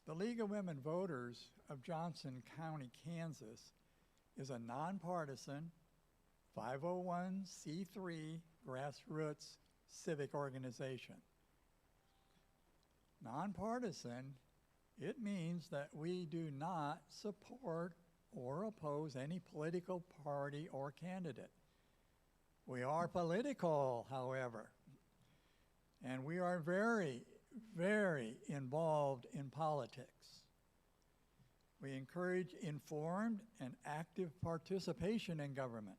The League of Women Voters of Johnson County, Kansas is a nonpartisan 501c3 grassroots civic organization. Nonpartisan, it means that we do not support or oppose any political party or candidate. We are political, however, and we are very, very involved in politics. We encourage informed and active participation in government.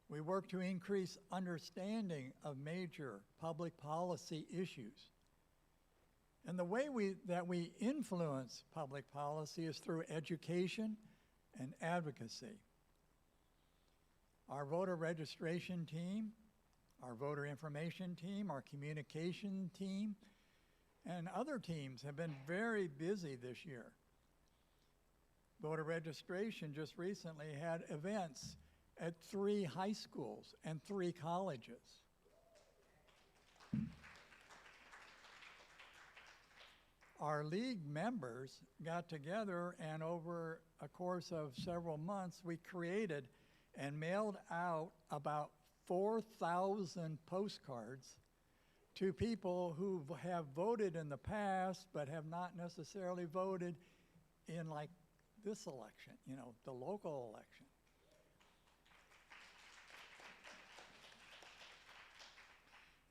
We work to increase understanding of major public policy issues. And the way that we influence public policy is through education and advocacy. Our voter registration team, our voter information team, our communication team, and other teams have been very busy this year. Voter registration just recently had events at 3 high schools and 3 colleges. Our league members got together, and over a course of several months, we created and mailed out about 4,000 postcards to people who have voted in the past but have not necessarily voted in like this election, you know, the local election.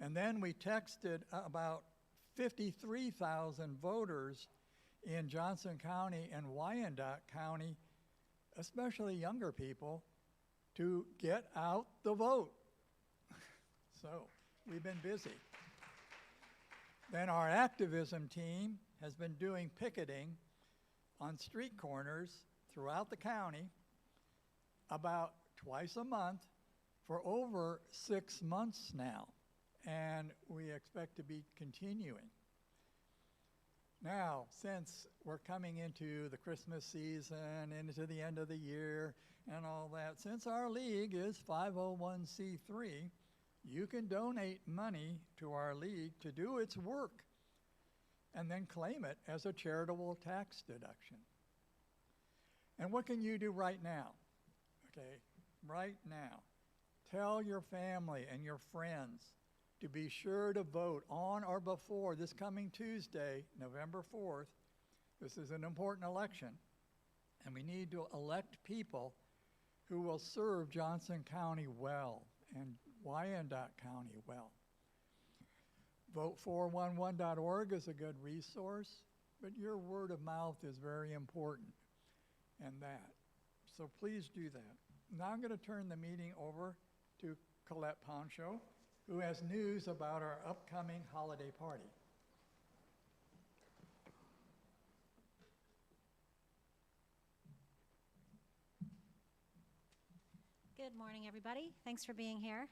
And then we texted about 53,000 voters in Johnson County and Wyandotte County, especially younger people, to get out the vote. So we've been busy. Then our activism team has been doing picketing on street corners throughout the county about twice a month for over 6 months now, and we expect to be continuing. Now, since we're coming into the Christmas season, into the end of the year and all that, since our league is 501c3, you can donate money to our league to do its work and then claim it as a charitable tax deduction. And what can you do right now? Okay, right now, tell your family and your friends to be sure to vote on or before this coming Tuesday, November 4th. This is an important election, and we need to elect people who will serve Johnson County well and Wyandotte County well. Vote411.org is a good resource, but your word of mouth is very important in that. So please do that. Now I'm going to turn the meeting over to Colette Poncho, who has news about our upcoming holiday party. Good morning, everybody. Thanks for being here.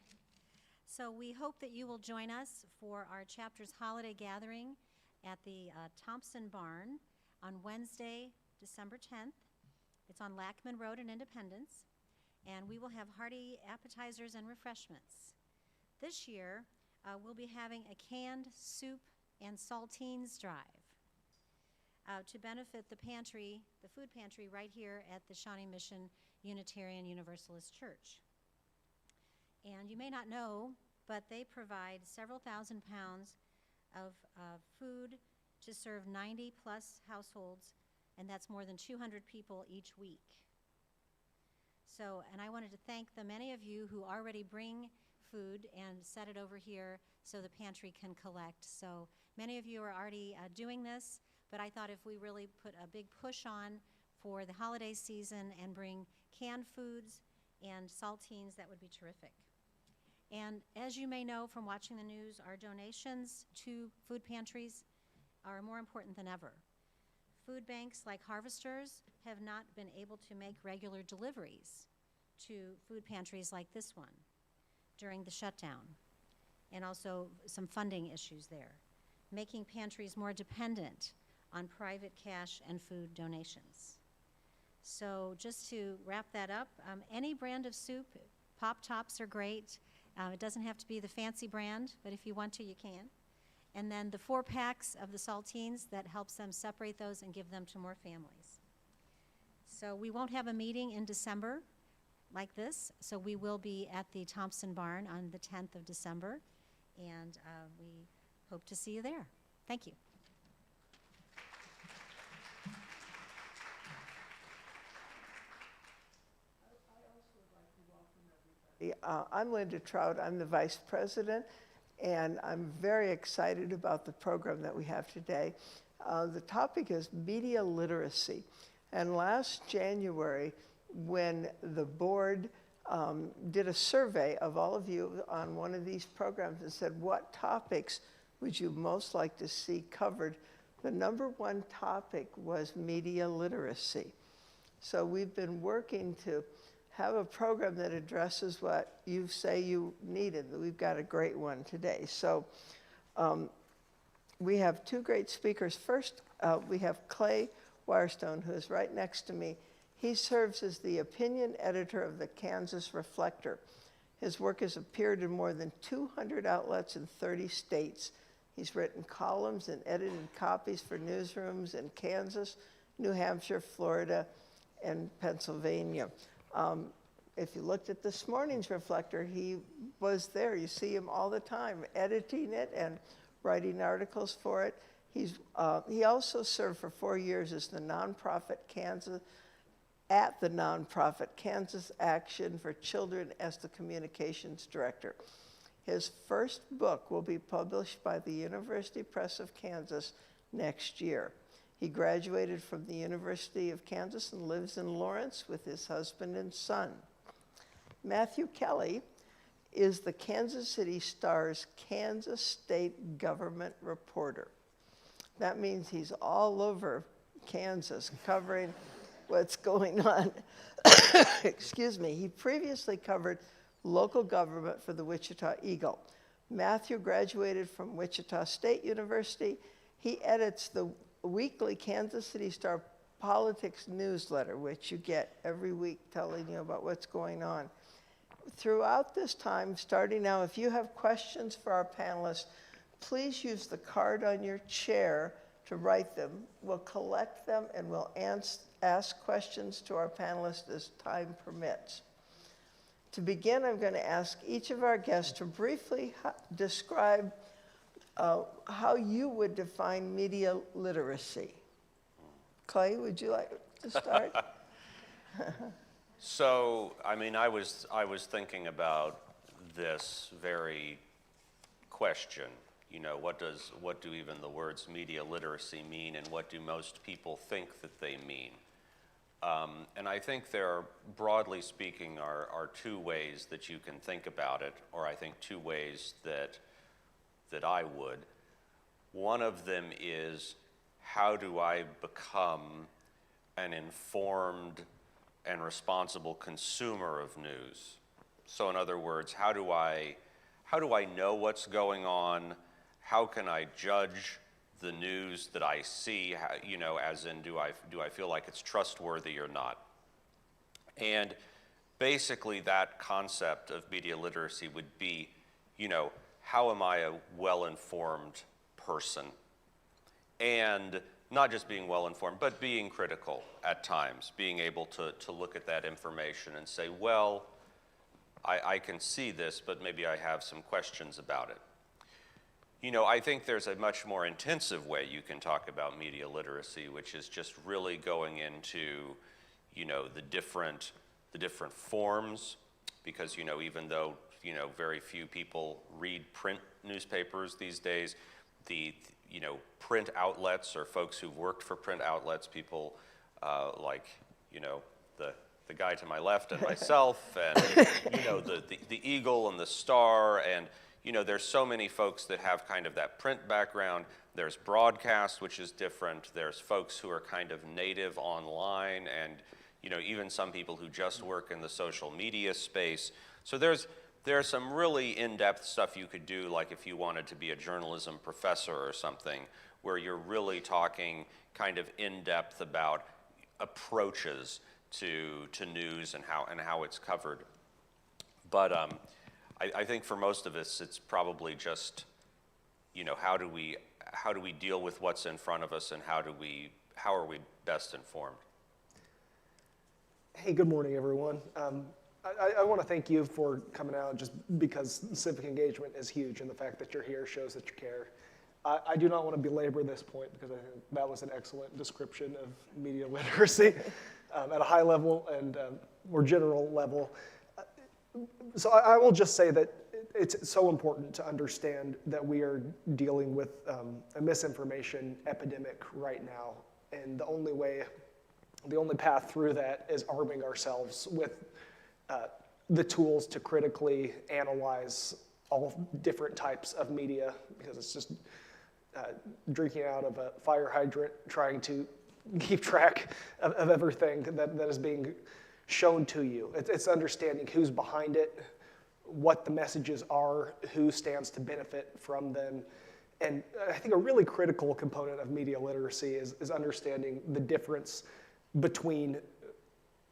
So we hope that you will join us for our chapter's holiday gathering at the Thompson Barn on Wednesday, December 10th. It's on Lackman Road in Independence, and we will have hearty appetizers and refreshments. This year, we'll be having a canned soup and saltines drive to benefit the pantry, the food pantry right here at the Shawnee Mission Unitarian Universalist Church. And you may not know, but they provide several thousand pounds of food to serve 90 plus households, and that's more than 200 people each week. So, and I wanted to thank the many of you who already bring food and set it over here so the pantry can collect. So many of you are already doing this, but I thought if we really put a big push on for the holiday season and bring canned foods and saltines, that would be terrific. And as you may know from watching the news, our donations to food pantries are more important than ever. Food banks like Harvesters have not been able to make regular deliveries to food pantries like this one during the shutdown, and also some funding issues there, making pantries more dependent on private cash and food donations. So just to wrap that up, any brand of soup, Pop Tops are great. It doesn't have to be the fancy brand, but if you want to, you can. and then the 4 packs of the saltines that helps them separate those and give them to more families. So we won't have a meeting in December like this, so we will be at the Thompson Barn on the 10th of December, and we hope to see you there. Thank you. I'm Linda Trout. I'm the vice president, and I'm very excited about the program that we have today. The topic is media literacy. And last January, when the board did a survey of all of you on one of these programs and said, what topics would you most like to see covered, the #1 topic was media literacy. So we've been working to have a program that addresses what you say you needed. We've got a great one today. So we have 2 great speakers. First, we have Clay Wirestone, who is right next to me. He serves as the opinion editor of the Kansas Reflector. His work has appeared in more than 200 outlets in 30 states. He's written columns and edited copies for newsrooms in Kansas, New Hampshire, Florida, and Pennsylvania. If you looked at this morning's Reflector, he was there. You see him all the time, editing it and writing articles for it. He also served for 4 years as the nonprofit Kansas Action for Children as the communications director. His first book will be published by the University Press of Kansas next year. He graduated from the University of Kansas and lives in Lawrence with his husband and son. Matthew Kelly is the Kansas City Star's Kansas State government reporter. That means he's all over Kansas covering what's going on. Excuse me. He previously covered local government for the Wichita Eagle. Matthew graduated from Wichita State University. He edits the weekly Kansas City Star politics newsletter, which you get every week telling you about what's going on. Throughout this time, starting now, if you have questions for our panelists, please use the card on your chair to write them. We'll collect them and we'll ask questions to our panelists as time permits. To begin, I'm going to ask each of our guests to briefly describe how you would define media literacy. Clay, would you like to start? So, I mean, I was thinking about this very question. You know, what do even the words media literacy mean, and what do most people think that they mean? And I think there, broadly speaking, are 2 ways that you can think about it, or I think 2 ways that I would. One of them is, how do I become an informed and responsible consumer of news? So in other words, how do I know what's going on? How can I judge the news that I see? How, you know, as in, do I feel like it's trustworthy or not? And basically that concept of media literacy would be, you know, how am I a well-informed person? And not just being well-informed, but being critical at times, being able to look at that information and say, well, I can see this, but maybe I have some questions about it. You know, I think there's a much more intensive way you can talk about media literacy, which is just really going into, you know, the different forms, because, you know, even though, you know, very few people read print newspapers these days, you know, print outlets, or folks who've worked for print outlets, people like, you know, the guy to my left and myself, and, you know, the Eagle and the Star, and, you know, there's so many folks that have kind of that print background. There's broadcast, which is different. There's folks who are kind of native online, and, you know, even some people who just work in the social media space. So there's some really in-depth stuff you could do, like if you wanted to be a journalism professor or something, where you're really talking kind of in-depth about approaches to news and how it's covered. But I think for most of us, it's probably just, how do we deal with what's in front of us, and how are we best informed? Hey, good morning, everyone. I want to thank you for coming out, just because civic engagement is huge, and the fact that you're here shows that you care. I do not want to belabor this point, because I think that was an excellent description of media literacy at a high level and more general level. So I will just say that it's so important to understand that we are dealing with a misinformation epidemic right now, and the only path through that is arming ourselves with the tools to critically analyze all different types of media, because it's just drinking out of a fire hydrant, trying to keep track of everything that is being shown to you. It's understanding who's behind it, what the messages are, who stands to benefit from them. And I think a really critical component of media literacy is understanding the difference between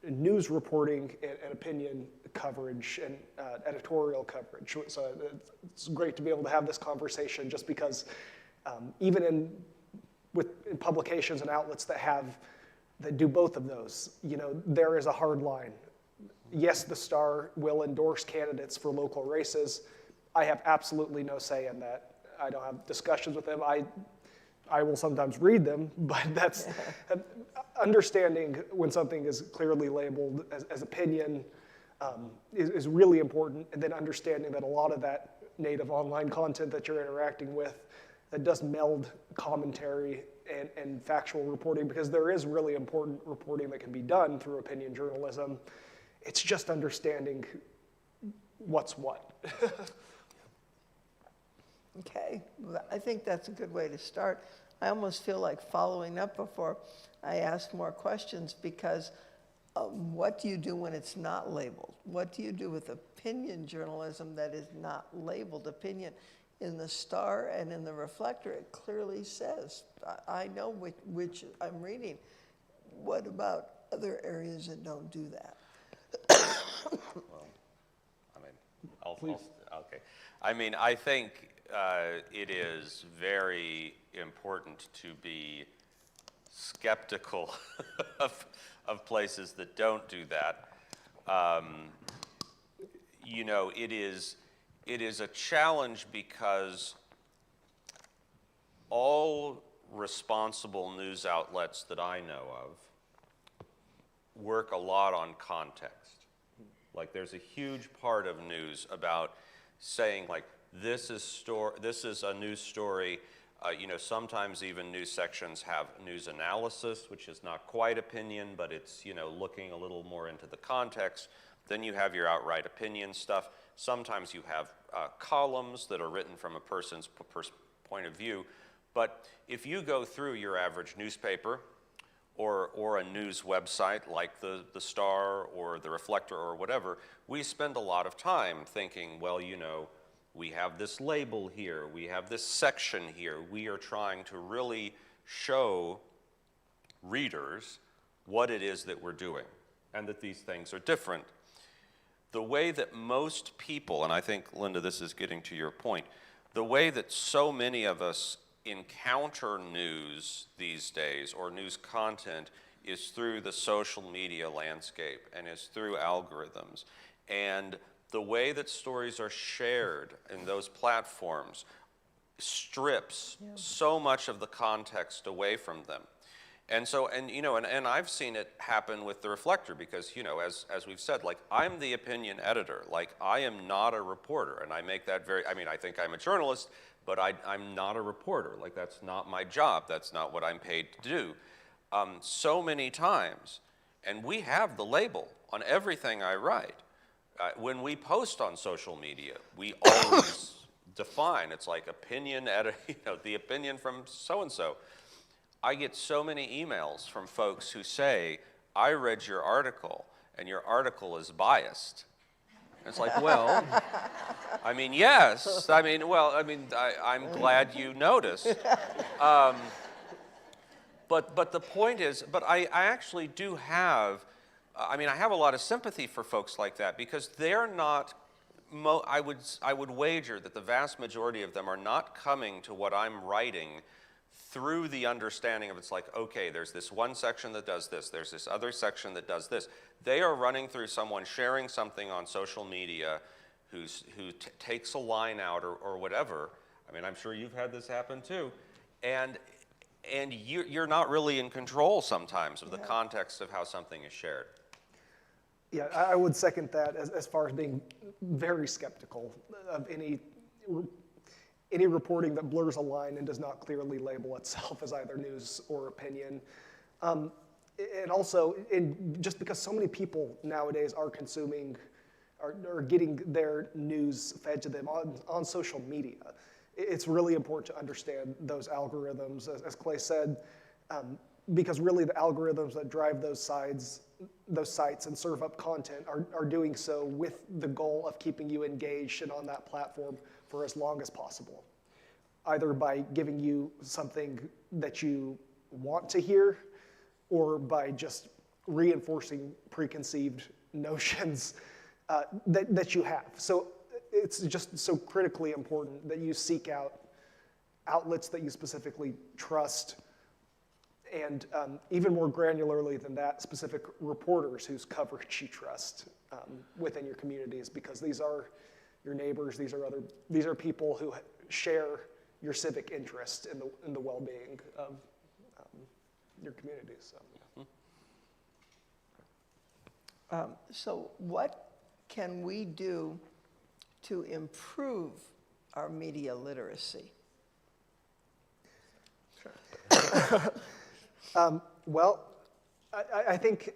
news reporting and opinion coverage and editorial coverage. So it's great to be able to have this conversation, just because even in publications and outlets that do both of those, there is a hard line. Yes, the Star will endorse candidates for local races. I have absolutely no say in that. I don't have discussions with them. I will sometimes read them, but that's understanding when something is clearly labeled as opinion is really important, and then understanding that a lot of that native online content that you're interacting with that does meld commentary and factual reporting, because there is really important reporting that can be done through opinion journalism. It's just understanding what's what. Okay, well, I think that's a good way to start. I almost feel like following up before I ask more questions, because what do you do when it's not labeled? What do you do with opinion journalism that is not labeled opinion? In the Star and in the Reflector, it clearly says, I know which I'm reading. What about other areas that don't do that? Okay. I mean, I think it is very important to be skeptical of places that don't do that. It is a challenge, because all responsible news outlets that I know of work a lot on context. Like, there's a huge part of news about saying, like, this is a news story. Sometimes even news sections have news analysis, which is not quite opinion, but it's, looking a little more into the context. Then you have your outright opinion stuff. Sometimes you have columns that are written from a person's point of view. But if you go through your average newspaper or a news website like the Star or the Reflector or whatever, we spend a lot of time thinking, well, we have this label here, we have this section here. We are trying to really show readers what it is that we're doing, and that these things are different. The way that most people, and I think, Linda, this is getting to your point, the way that so many of us encounter news these days, or news content, is through the social media landscape and is through algorithms. And the way that stories are shared in those platforms strips so much of the context away from them. And so, and I've seen it happen with the Reflector, because, as we've said, like, I'm the opinion editor. Like, I am not a reporter, and I make that I think I'm a journalist, but I'm not a reporter. Like, that's not my job. That's not what I'm paid to do. So many times, and we have the label on everything I write. When we post on social media, we always define, it's like opinion the opinion from so-and-so. I get so many emails from folks who say, I read your article, and your article is biased. And it's like, well, yes. I'm glad you noticed. But the point is, I actually do have, I have a lot of sympathy for folks like that, because they're not I would wager that the vast majority of them are not coming to what I'm writing through the understanding of it's like, okay, there's this one section that does this, there's this other section that does this. They are running through someone sharing something on social media who takes a line out or whatever. I mean, I'm sure you've had this happen too. And you're not really in control sometimes of the context of how something is shared. Yeah, I would second that as far as being very skeptical of any reporting that blurs a line and does not clearly label itself as either news or opinion. And also, just because so many people nowadays are consuming, are getting their news fed to them on social media, it's really important to understand those algorithms, as Clay said, because really the algorithms that drive those sites and serve up content are doing so with the goal of keeping you engaged and on that platform for as long as possible, either by giving you something that you want to hear or by just reinforcing preconceived notions that you have. So it's just so critically important that you seek out outlets that you specifically trust, and even more granularly than that, specific reporters whose coverage you trust within your communities, because these are your neighbors, these are people who share your civic interest in the well-being of your communities. So. So what can we do to improve our media literacy? Well, I think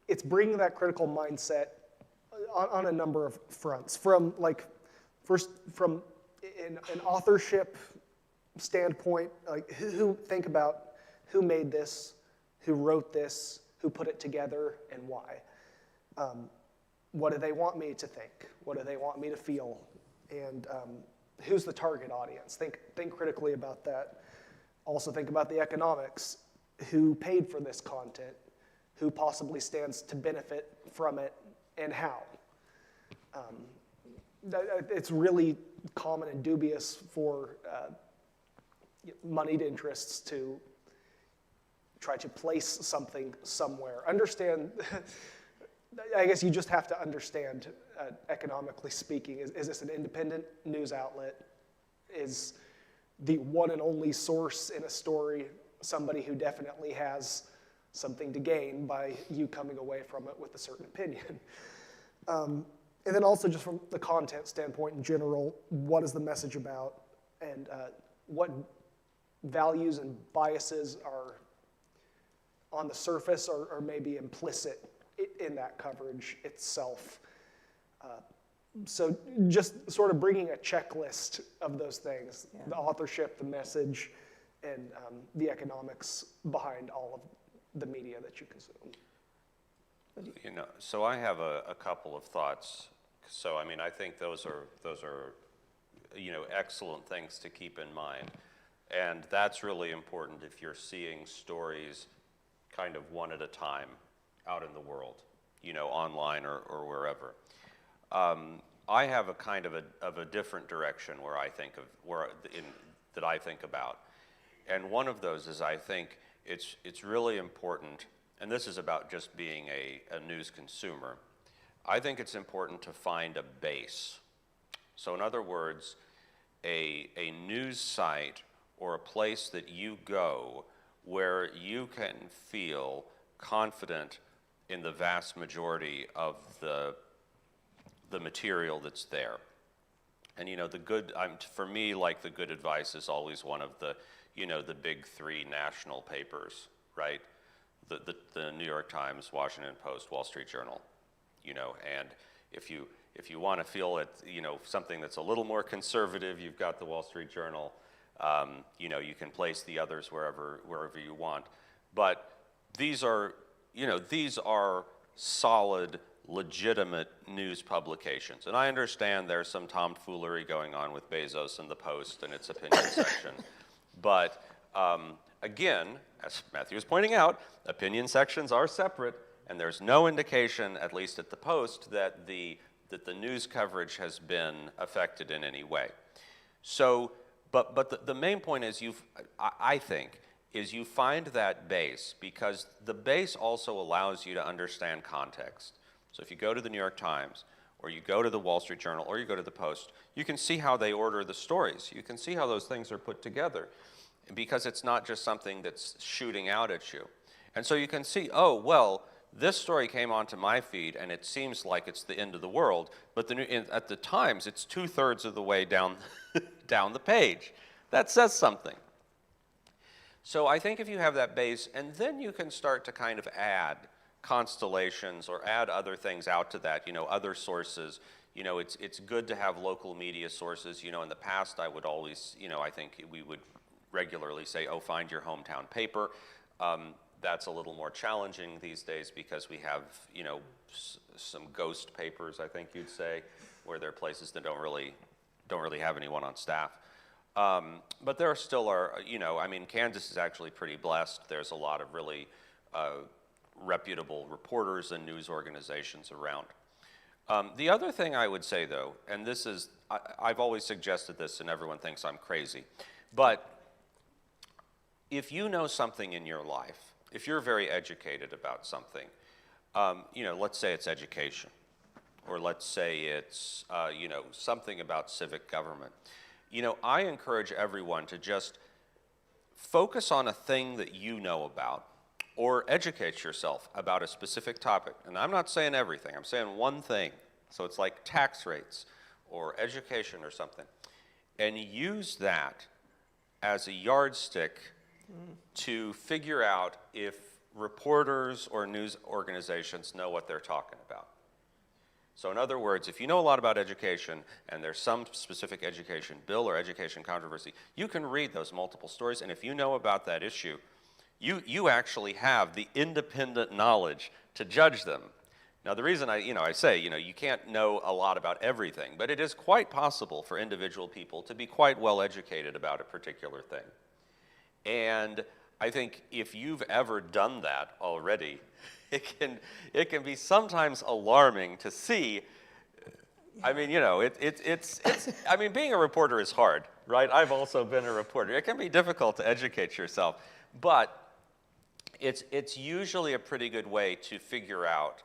it's bringing that critical mindset on a number of fronts. From from an authorship standpoint, like think about who made this, who wrote this, who put it together, and why. What do they want me to think? What do they want me to feel? And who's the target audience? Think critically about that. Also think about the economics. Who paid for this content? Who possibly stands to benefit from it, and how? It's really common and dubious for moneyed interests to try to place something somewhere. Understand, I guess you just have to understand, economically speaking, is this an independent news outlet? Is the one and only source in a story somebody who definitely has something to gain by you coming away from it with a certain opinion? And then also just from the content standpoint in general, what is the message about, and what values and biases are on the surface or maybe implicit in that coverage itself. So just sort of bringing a checklist of those things, the authorship, the message, and the economics behind all of the media that you consume. You know, so I have a couple of thoughts. So I mean, I think those are excellent things to keep in mind, and that's really important if you're seeing stories kind of one at a time out in the world, online or wherever. I have a kind of a different direction where I think of that I think about. And one of those is I think it's really important, and this is about just being a news consumer. I think it's important to find a base. So in other words, a news site or a place that you go where you can feel confident in the vast majority of the material that's there. And for me, like, the good advice is always one of the big three national papers, right? The New York Times, Washington Post, Wall Street Journal, and if you want to feel it, something that's a little more conservative, you've got the Wall Street Journal. You can place the others wherever you want. But these are solid, legitimate news publications. And I understand there's some tomfoolery going on with Bezos and the Post and its opinion section. But again, as Matthew was pointing out, opinion sections are separate, and there's no indication, at least at the Post, that the that the news coverage has been affected in any way. So, but the main point is I think, is you find that base, because the base also allows you to understand context. So if you go to the New York Times, or you go to the Wall Street Journal, or you go to the Post, you can see how they order the stories. You can see how those things are put together, because it's not just something that's shooting out at you. And so you can see, oh, well, this story came onto my feed, and it seems like it's the end of the world, but at the Times, it's 2/3 of the way down, down the page. That says something. So I think if you have that base, and then you can start to kind of add constellations or add other things out to that, other sources. It's good to have local media sources. In the past, I would always, I think we would regularly say, oh, find your hometown paper. That's a little more challenging these days because we have, some ghost papers, I think you'd say, where there are places that don't really have anyone on staff. But there still are, Kansas is actually pretty blessed. There's a lot of really reputable reporters and news organizations around. The other thing I would say, though, and this is, I've always suggested this and everyone thinks I'm crazy, but if you know something in your life, if you're very educated about something, let's say it's education, or let's say it's, something about civic government, I encourage everyone to just focus on a thing that you know about, or educate yourself about a specific topic. And I'm not saying everything, I'm saying one thing. So it's like tax rates or education or something. And use that as a yardstick to figure out if reporters or news organizations know what they're talking about. So in other words, if you know a lot about education and there's some specific education bill or education controversy, you can read those multiple stories, and if you know about that issue, you actually have the independent knowledge to judge them. Now the reason I say, you can't know a lot about everything, but it is quite possible for individual people to be quite well educated about a particular thing. And I think if you've ever done that already, it can be sometimes alarming to see. I mean, being a reporter is hard, right? I've also been a reporter. It can be difficult to educate yourself, but it's usually a pretty good way to figure out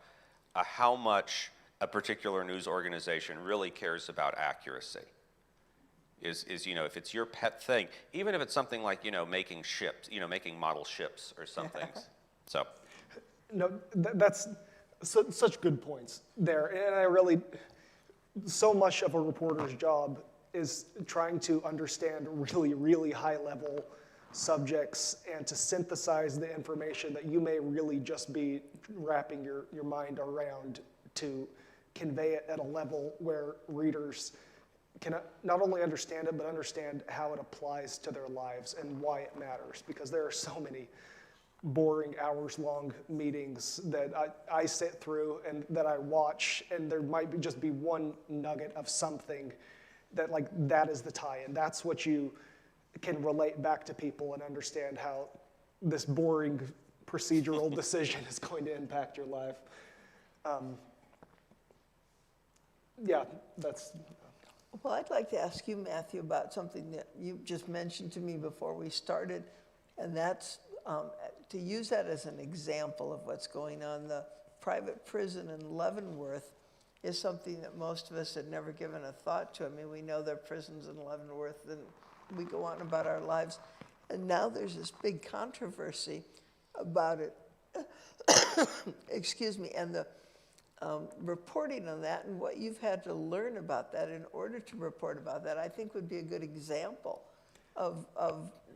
how much a particular news organization really cares about accuracy. Is if it's your pet thing, even if it's something like, making ships, making model ships or something. So. No, that's such good points there. And I really, so much of a reporter's job is trying to understand really, really high level subjects and to synthesize the information that you may really just be wrapping your mind around to convey it at a level where readers can not only understand it, but understand how it applies to their lives and why it matters. Because there are so many boring hours-long meetings that I sit through and that I watch, and there might just be one nugget of something that is the tie-in. That's what you can relate back to people and understand how this boring procedural decision is going to impact your life. That's... Well, I'd like to ask you, Matthew, about something that you just mentioned to me before we started, and that's to use that as an example of what's going on. The private prison in Leavenworth is something that most of us had never given a thought to. I mean, we know there are prisons in Leavenworth, and we go on about our lives. And now there's this big controversy about it. Excuse me, and the reporting on that and what you've had to learn about that in order to report about that, I think would be a good example of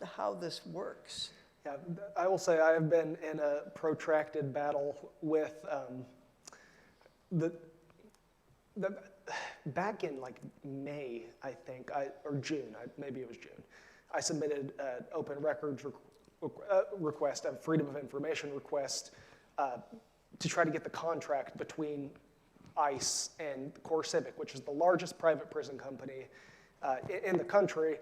how this works. Yeah, I will say I have been in a protracted battle with back in May, I think, or June, maybe it was June, I submitted an open records request, a freedom of information request, to try to get the contract between ICE and CoreCivic, which is the largest private prison company in the country.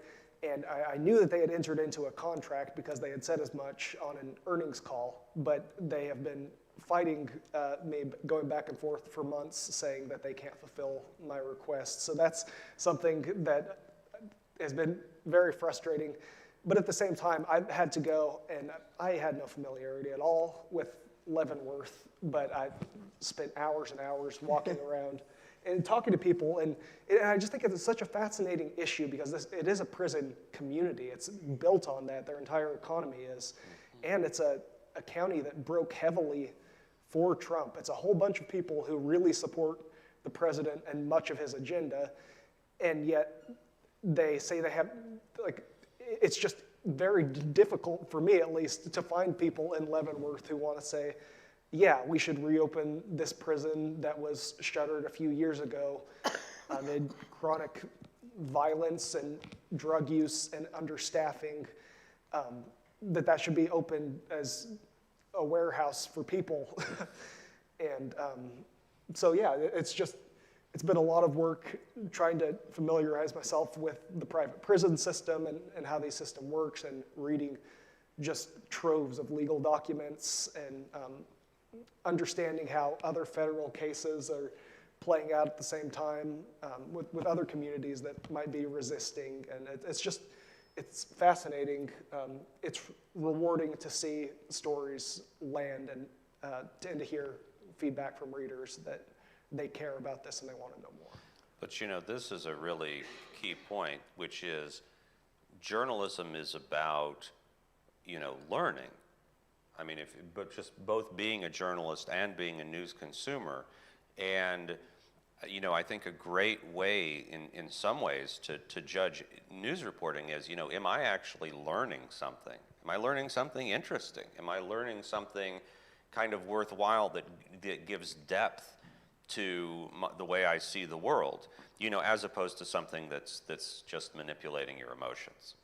And I knew that they had entered into a contract because they had said as much on an earnings call, but they have been fighting me, going back and forth for months, saying that they can't fulfill my request. So that's something that has been very frustrating. But at the same time, I had to go, and I had no familiarity at all with Leavenworth, but I spent hours and hours walking around and talking to people, and I just think it's such a fascinating issue because it is a prison community. It's built on that. Their entire economy is. And it's a county that broke heavily for Trump. It's a whole bunch of people who really support the president and much of his agenda, and yet they say they have, like, it's just very difficult, for me at least, to find people in Leavenworth who want to say, yeah, we should reopen this prison that was shuttered a few years ago amid chronic violence and drug use and understaffing, that should be open as a warehouse for people. And so yeah, it's been a lot of work trying to familiarize myself with the private prison system and how the system works, and reading just troves of legal documents and understanding how other federal cases are playing out at the same time with other communities that might be resisting. And it's fascinating. It's rewarding to see stories land and to hear feedback from readers that they care about this and they want to know more. But you know, this is a really key point, which is journalism is about, you know, learning. I mean, but just both being a journalist and being a news consumer. And, you know, I think a great way in some ways to judge news reporting is, you know, am I actually learning something? Am I learning something interesting? Am I learning something kind of worthwhile that gives depth to the way I see the world, you know, as opposed to something that's just manipulating your emotions?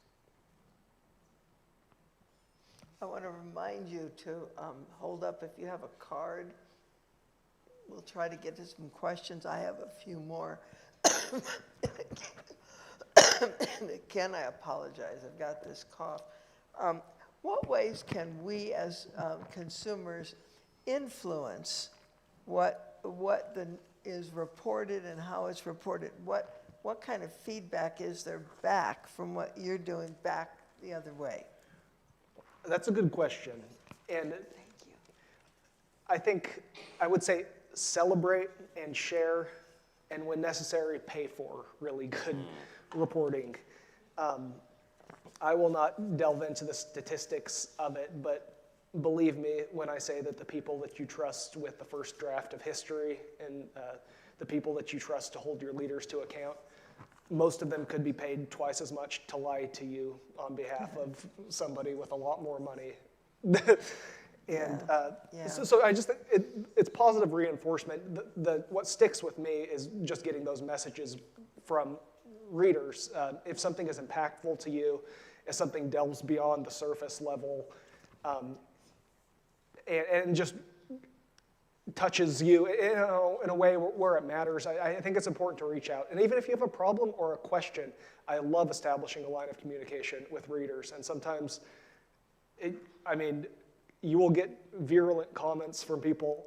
I want to remind you to hold up if you have a card. We'll try to get to some questions. I have a few more. Again, I apologize. I've got this cough. What ways can we as consumers influence what is reported and how it's reported? What kind of feedback is there back from what you're doing back the other way? That's a good question. And Thank you. I think I would say celebrate and share, and when necessary, pay for really good reporting. I will not delve into the statistics of it, but believe me when I say that the people that you trust with the first draft of history and the people that you trust to hold your leaders to account, most of them could be paid twice as much to lie to you on behalf of somebody with a lot more money. And so I just think it's positive reinforcement. What sticks with me is just getting those messages from readers. If something is impactful to you, if something delves beyond the surface level, and just touches you in a way where it matters, I think it's important to reach out. And even if you have a problem or a question, I love establishing a line of communication with readers. And sometimes, you will get virulent comments from people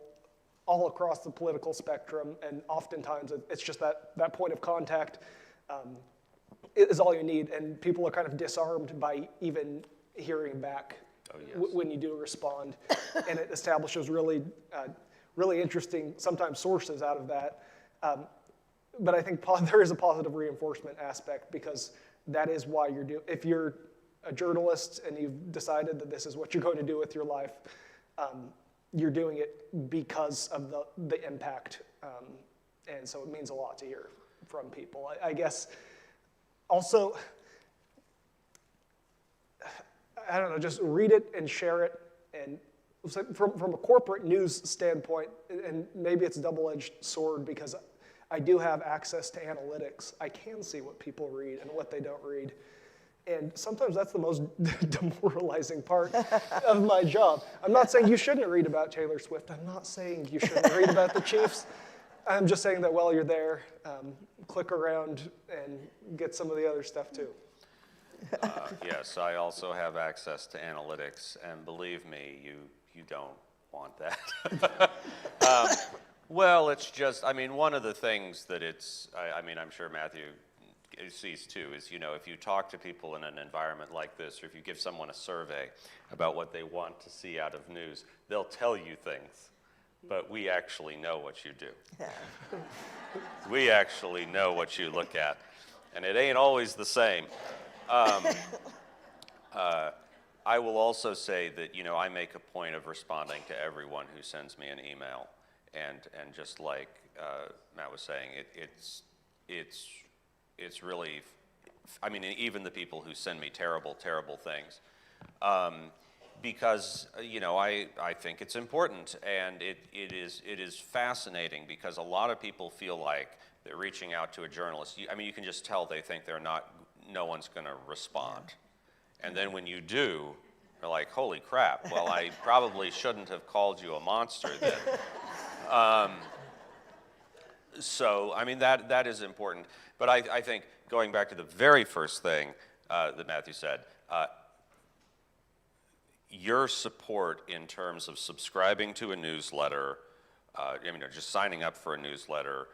all across the political spectrum, and oftentimes it's just that point of contact is all you need, and people are kind of disarmed by even hearing back when you do respond. And it establishes really interesting, sometimes sources out of that. But I think there is a positive reinforcement aspect, because that is why if you're a journalist and you've decided that this is what you're going to do with your life, you're doing it because of the impact. And so it means a lot to hear from people. I guess also, I don't know, just read it and share it. And from a corporate news standpoint, and maybe it's a double-edged sword because I do have access to analytics. I can see what people read and what they don't read. And sometimes that's the most demoralizing part of my job. I'm not saying you shouldn't read about Taylor Swift. I'm not saying you shouldn't read about the Chiefs. I'm just saying that while you're there, click around and get some of the other stuff too. Yes, I also have access to analytics, and believe me, you don't want that. Well, it's just, I mean, one of the things that I mean, I'm sure Matthew sees too, is, if you talk to people in an environment like this, or if you give someone a survey about what they want to see out of news, they'll tell you things, but we actually know what you do. Yeah. We actually know what you look at, and it ain't always the same. I will also say that, I make a point of responding to everyone who sends me an email. And just like Matt was saying, it's really, I mean, even the people who send me terrible, terrible things, because, I think it's important, and it is fascinating, because a lot of people feel like they're reaching out to a journalist. I mean, you can just tell they think no one's going to respond. And then when you do, they're like, holy crap, well, I probably shouldn't have called you a monster then. So, I mean, that is important. But I think, going back to the very first thing that Matthew said, your support in terms of subscribing to a newsletter, just signing up for a newsletter,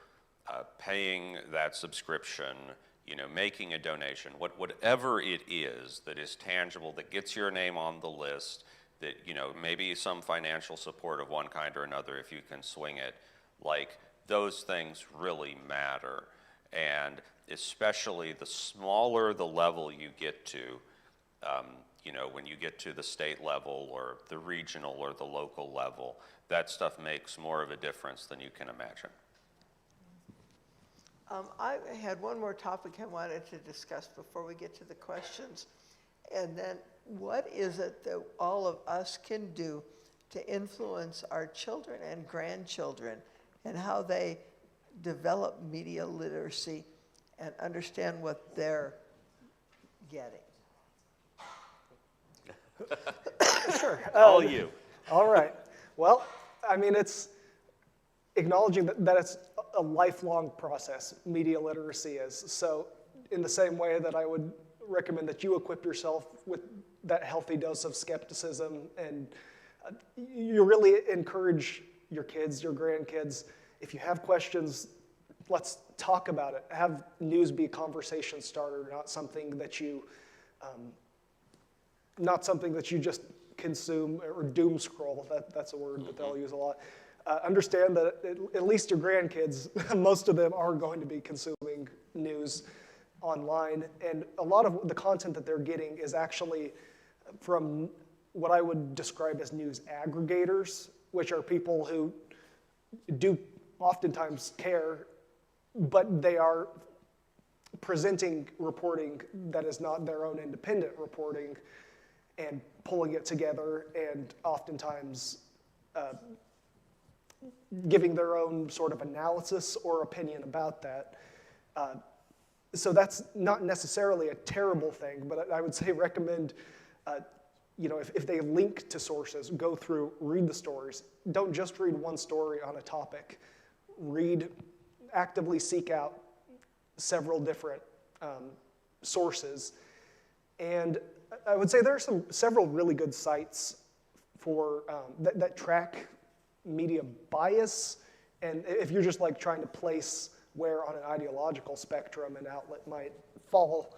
paying that subscription, making a donation, whatever it is that is tangible, that gets your name on the list, that, maybe some financial support of one kind or another if you can swing it, like, those things really matter. And especially the smaller the level you get to, when you get to the state level or the regional or the local level, that stuff makes more of a difference than you can imagine. I had one more topic I wanted to discuss before we get to the questions. And then, what is it that all of us can do to influence our children and grandchildren and how they develop media literacy and understand what they're getting? Sure. All you. All right. Well, I mean, it's acknowledging that it's a lifelong process, media literacy is. So in the same way that I would recommend that you equip yourself with that healthy dose of skepticism, and you really encourage your kids, your grandkids, if you have questions, let's talk about it. Have news be a conversation starter, not something that you just consume or doom scroll. That's a word that they'll use a lot. Understand that at least your grandkids, most of them are going to be consuming news online, and a lot of the content that they're getting is actually from what I would describe as news aggregators, which are people who do oftentimes care, but they are presenting reporting that is not their own independent reporting and pulling it together, and oftentimes giving their own sort of analysis or opinion about that. So that's not necessarily a terrible thing, but I would say recommend, if they link to sources, go through, read the stories. Don't just read one story on a topic. Actively seek out several different sources. And I would say there are several really good sites for that track media bias, and if you're just like trying to place where on an ideological spectrum an outlet might fall,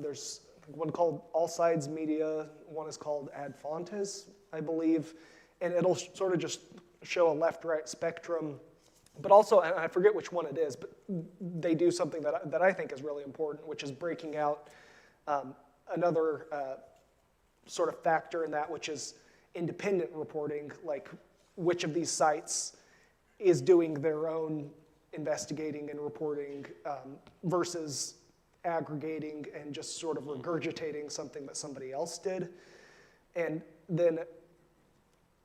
there's one called All Sides Media, one is called Ad Fontes, I believe, and it'll sort of just show a left-right spectrum, but also, and I forget which one it is, but they do something that I think is really important, which is breaking out another sort of factor in that, which is independent reporting, like which of these sites is doing their own investigating and reporting versus aggregating and just sort of regurgitating something that somebody else did. And then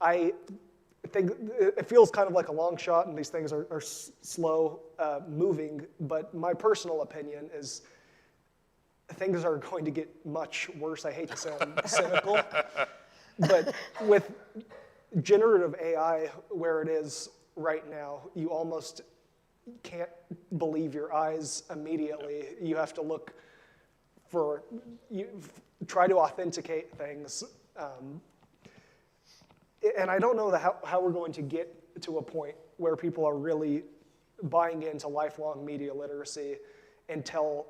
I think it feels kind of like a long shot, and these things are slow moving, but my personal opinion is things are going to get much worse. I hate to sound cynical, but with generative AI where it is right now, you almost can't believe your eyes immediately. You have to look for try to authenticate things. And I don't know how we're going to get to a point where people are really buying into lifelong media literacy until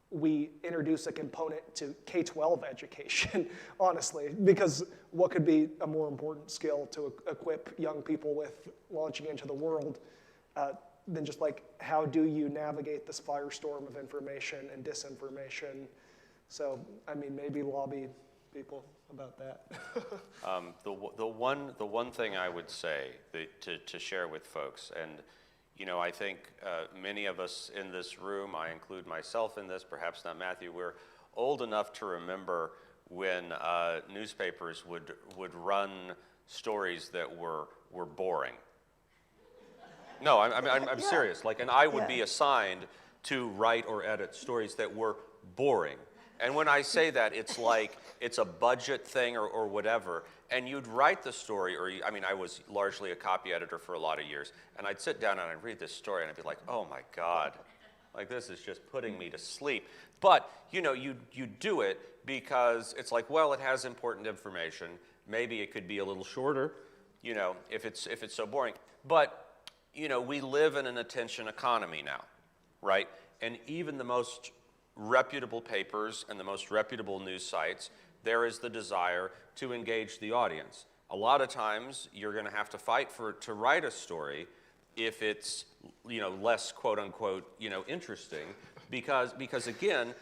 we introduce a component to K-12 education, honestly, because what could be a more important skill to equip young people with launching into the world than just like, how do you navigate this firestorm of information and disinformation? So, I mean, maybe lobby people about that. The one thing I would say to share with folks, and I think many of us in this room, I include myself in this, perhaps not Matthew, we're old enough to remember when newspapers would run stories that were boring. No, I'm serious. And I would be assigned to write or edit stories that were boring. And when I say that, it's like it's a budget thing or whatever. And you'd write the story, I was largely a copy editor for a lot of years, and I'd sit down and I'd read this story and I'd be like, oh my God, this is just putting me to sleep. But, you do it because it's like, well, it has important information. Maybe it could be a little shorter, if it's so boring. But, we live in an attention economy now, right? And even the most reputable papers and the most reputable news sites, there is the desire to engage the audience. A lot of times you're going to have to fight to write a story if it's less quote unquote interesting, because again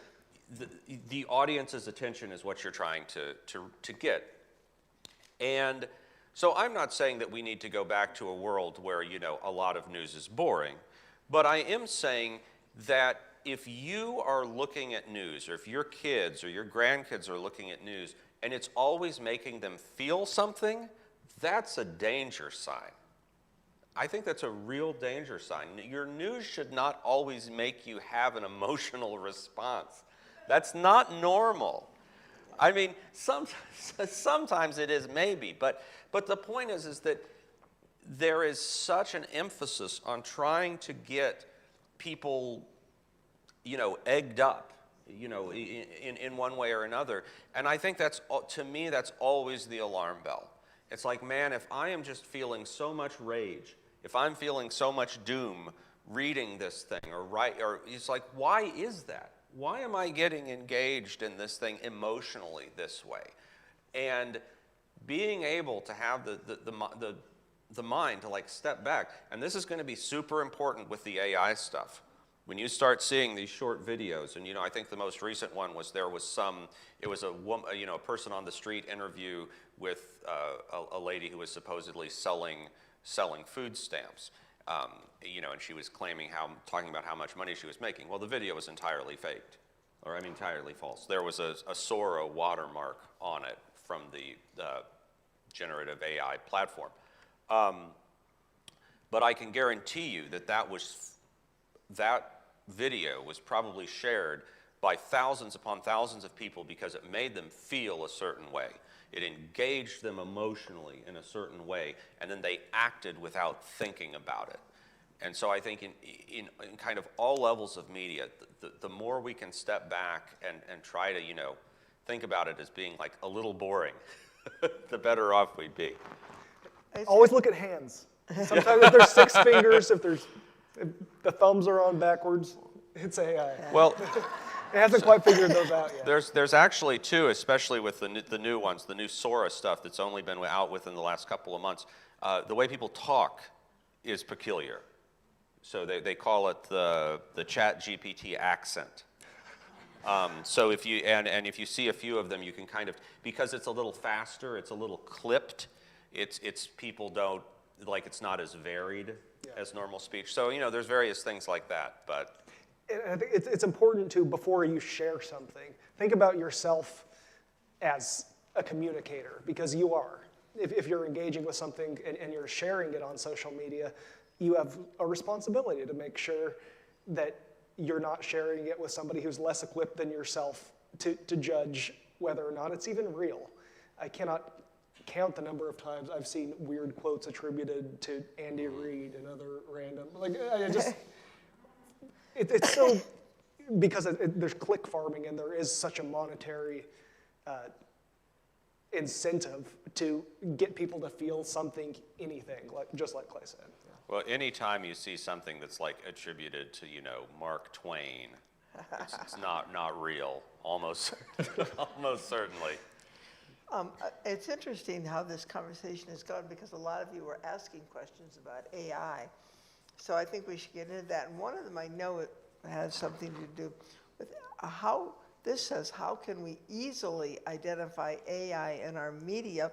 the audience's attention is what you're trying to get. And so I'm not saying that we need to go back to a world where a lot of news is boring, but I am saying that if you are looking at news, or if your kids or your grandkids are looking at news, and it's always making them feel something, that's a danger sign. I think that's a real danger sign. Your news should not always make you have an emotional response. That's not normal. Sometimes it is maybe, but the point is that there is such an emphasis on trying to get people egged up, in one way or another. And I think to me, that's always the alarm bell. It's like, man, if I am just feeling so much rage, if I'm feeling so much doom reading this thing, or it's like, why is that? Why am I getting engaged in this thing emotionally this way? And being able to have the mind to step back, and this is going to be super important with the AI stuff. When you start seeing these short videos, and I think the most recent one was a person on the street interview with a lady who was supposedly selling food stamps, and she was talking about how much money she was making. Well, the video was entirely faked, entirely false. There was a Sora watermark on it from the generative AI platform, but I can guarantee you that video was probably shared by thousands upon thousands of people because it made them feel a certain way. It engaged them emotionally in a certain way, and then they acted without thinking about it. And so I think in kind of all levels of media, the more we can step back and try to, think about it as being like a little boring, the better off we'd be. Always look at hands. Sometimes if there's 6 fingers, if the thumbs are on backwards, it's AI. Well, it hasn't quite figured those out yet. There's actually two, especially with the new ones, the new Sora stuff that's only been out within the last couple of months. The way people talk is peculiar. So they call it the ChatGPT accent. So if you see a few of them, you can kind of, because it's a little faster, it's a little clipped. It's people don't like, it's not as varied as normal speech. So there's various things like that, but. And I think it's important to, before you share something, think about yourself as a communicator, because you are. If you're engaging with something and you're sharing it on social media, you have a responsibility to make sure that you're not sharing it with somebody who's less equipped than yourself to judge whether or not it's even real. I cannot count the number of times I've seen weird quotes attributed to Andy Reid and other random, it's so, because there's click farming and there is such a monetary incentive to get people to feel something, anything, just like Clay said. Yeah. Well, anytime you see something that's like attributed to, Mark Twain, it's not real, almost, almost certainly. It's interesting how this conversation has gone because a lot of you were asking questions about AI. So I think we should get into that. And one of them I know it has something to do with how this says, how can we easily identify AI in our media?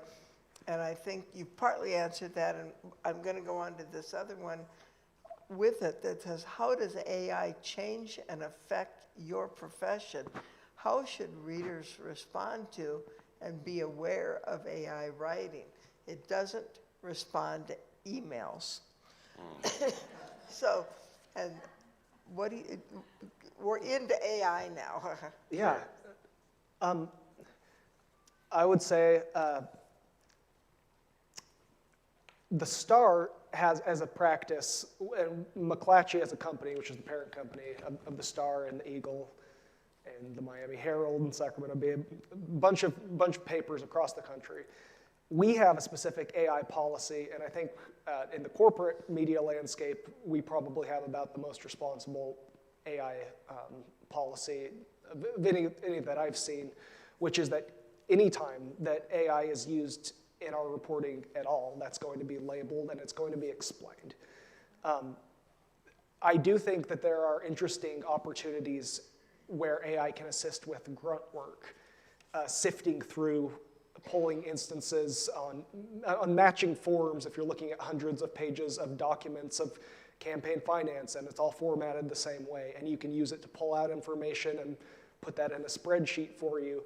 And I think you partly answered that, and I'm going to go on to this other one with it that says, how does AI change and affect your profession? How should readers respond to and be aware of AI writing? It doesn't respond to emails. So, and what do you, we're into AI now. Yeah. I would say the Star has, as a practice, and McClatchy as a company, which is the parent company of the Star and the Eagle and the Miami Herald and Sacramento Bee, a bunch of papers across the country. We have a specific AI policy, and I think in the corporate media landscape, we probably have about the most responsible AI policy of any that I've seen, which is that anytime that AI is used in our reporting at all, that's going to be labeled and it's going to be explained. I do think that there are interesting opportunities where AI can assist with grunt work, sifting through, pulling instances on matching forms if you're looking at hundreds of pages of documents of campaign finance and it's all formatted the same way, and you can use it to pull out information and put that in a spreadsheet for you.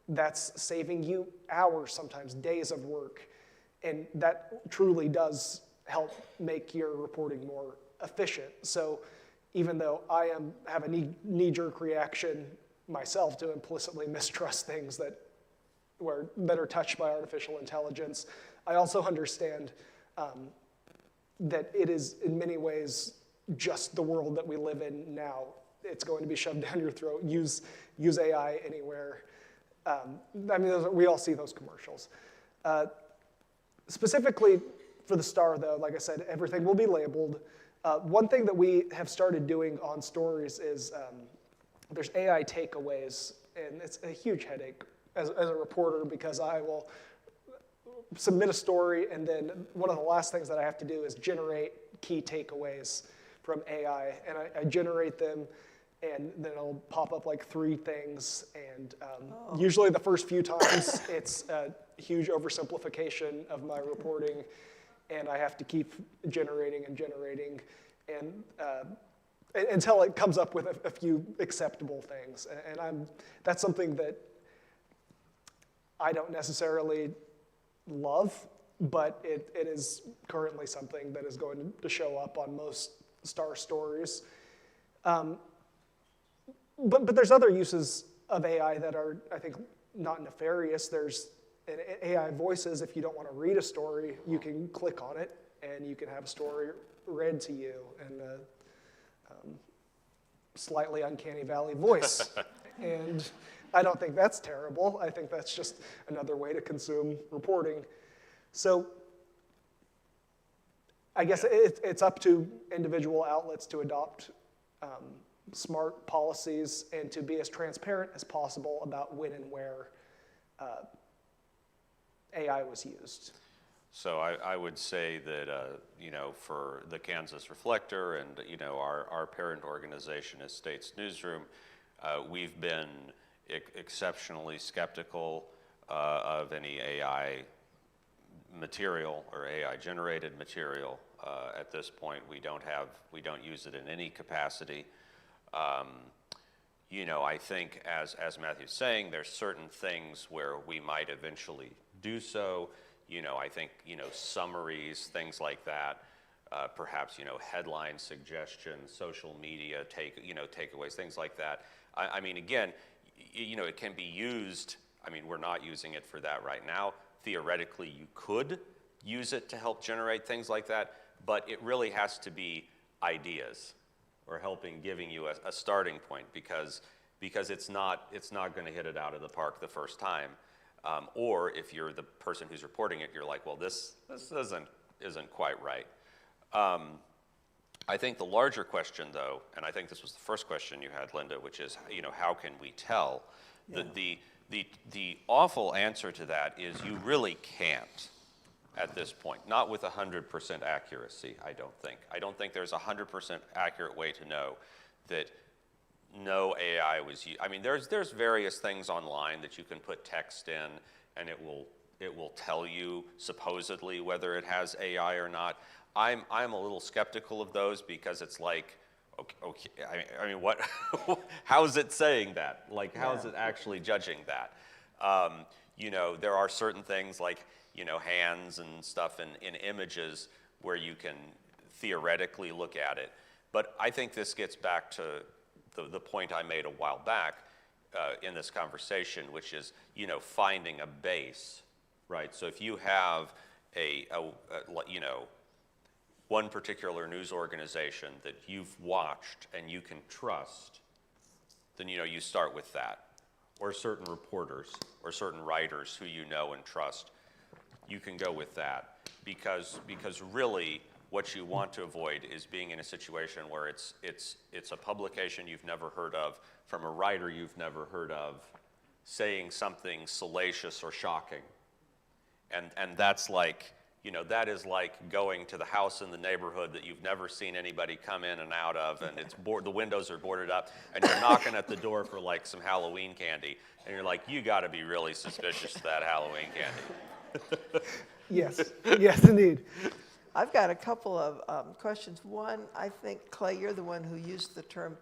That's saving you hours, sometimes days of work, and that truly does help make your reporting more efficient. So even though I have a knee-jerk reaction myself to implicitly mistrust things that are touched by artificial intelligence, I also understand that it is in many ways just the world that we live in now. It's going to be shoved down your throat. Use AI anywhere. We all see those commercials. Specifically for the Star, though, like I said, everything will be labeled. One thing that we have started doing on stories is there's AI takeaways, and it's a huge headache as a reporter because I will submit a story, and then one of the last things that I have to do is generate key takeaways from AI, and I generate them, and then it'll pop up like 3 things, and usually the first few times it's a huge oversimplification of my reporting, and I have to keep generating and generating, and until it comes up with a few acceptable things, and that's something that I don't necessarily love, but it is currently something that is going to show up on most Star stories. But there's other uses of AI that are, I think, not nefarious. There's AI voices. If you don't want to read a story, you can click on it, and you can have a story read to you in a slightly uncanny valley voice. And I don't think that's terrible. I think that's just another way to consume reporting. So I guess it's up to individual outlets to adopt smart policies and to be as transparent as possible about when and where AI was used. So I would say that, for the Kansas Reflector and, our parent organization is States Newsroom, we've been exceptionally skeptical of any AI material or AI generated material. At this point, we don't use it in any capacity. I think as Matthew's saying, there's certain things where we might eventually do so. I think, summaries, things like that, perhaps, headline suggestions, social media takeaways, things like that. I mean, again, it can be used. I mean, we're not using it for that right now. Theoretically, you could use it to help generate things like that, but it really has to be ideas. or helping giving you a starting point, because it's not going to hit it out of the park the first time. Or if you're the person who's reporting it, you're like, well, this isn't quite right. I think the larger question, though, and I think this was the first question you had, Linda, which is, how can we tell? Yeah. The awful answer to that is you really can't at this point, not with 100% accuracy, I don't think. I don't think there's a 100% accurate way to know that no AI was used. I mean, there's various things online that you can put text in, and it will tell you supposedly whether it has AI or not. I'm a little skeptical of those, because it's like, okay, I mean, what? How is it saying that? Like, how is it actually judging that? There are certain things like, hands and stuff in images where you can theoretically look at it. But I think this gets back to the point I made a while back in this conversation, which is, finding a base, right? So if you have one particular news organization that you've watched and you can trust, then, you start with that. Or certain reporters or certain writers who you know and trust, you can go with that. Because really, what you want to avoid is being in a situation where it's a publication you've never heard of, from a writer you've never heard of, saying something salacious or shocking. And that's like, that is like going to the house in the neighborhood that you've never seen anybody come in and out of, and the windows are boarded up, and you're knocking at the door for like some Halloween candy, and you're like, you got to be really suspicious of that Halloween candy. Yes, indeed. I've got a couple of questions. One, I think, Clay, you're the one who used the term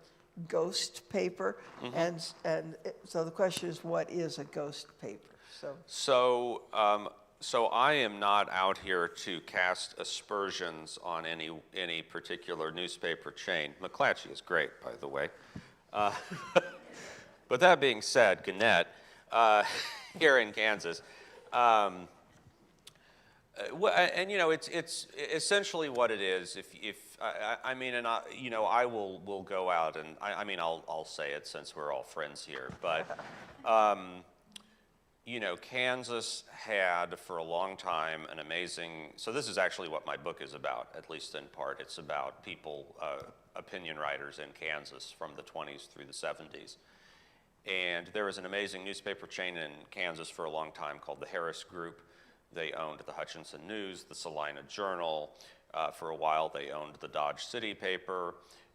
ghost paper. Mm-hmm. So the question is, what is a ghost paper? So I am not out here to cast aspersions on any particular newspaper chain. McClatchy is great, by the way. But that being said, Gannett, here in Kansas, and it's essentially what it is. I will go out and I'll say it since we're all friends here, but. Kansas had for a long time an amazing, so this is actually what my book is about, at least in part. It's about people, opinion writers in Kansas from the 20s through the 70s. And there was an amazing newspaper chain in Kansas for a long time called the Harris Group. They owned the Hutchinson News, the Salina Journal. For a while, they owned the Dodge City paper.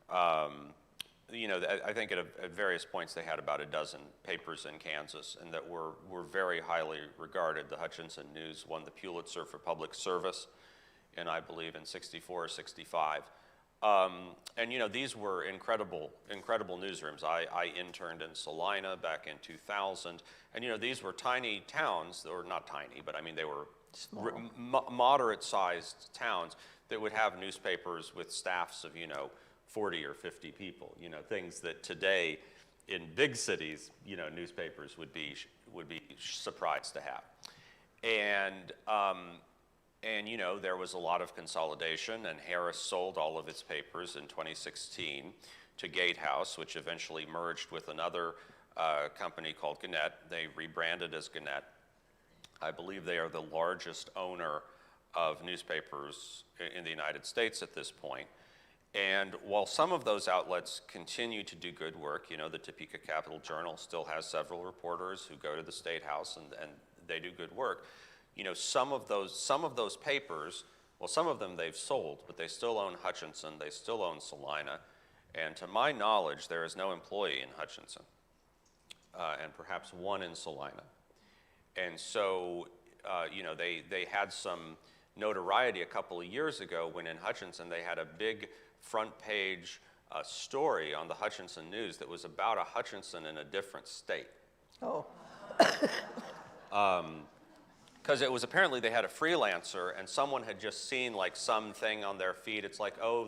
I think at various points they had about a dozen papers in Kansas, and that were very highly regarded. The Hutchinson News won the Pulitzer for public service, and I believe in '64 or '65. These were incredible newsrooms. I interned in Salina back in 2000, and these were tiny towns, or not tiny, but they were moderate-sized towns that would have newspapers with staffs of 40 or 50 people, things that today in big cities, newspapers would be surprised to have. And there was a lot of consolidation, and Harris sold all of its papers in 2016 to Gatehouse, which eventually merged with another company called Gannett. They rebranded as Gannett. I believe they are the largest owner of newspapers in the United States at this point. And while some of those outlets continue to do good work, the Topeka Capital Journal still has several reporters who go to the State House, and they do good work. Some of those papers, well, some of them they've sold, but they still own Hutchinson, they still own Salina, and to my knowledge, there is no employee in Hutchinson, and perhaps one in Salina. And so, they had some notoriety a couple of years ago when in Hutchinson they had a big front page story on the Hutchinson News that was about a Hutchinson in a different state. Oh. Because it was apparently they had a freelancer, and someone had just seen like something on their feed. It's like, oh,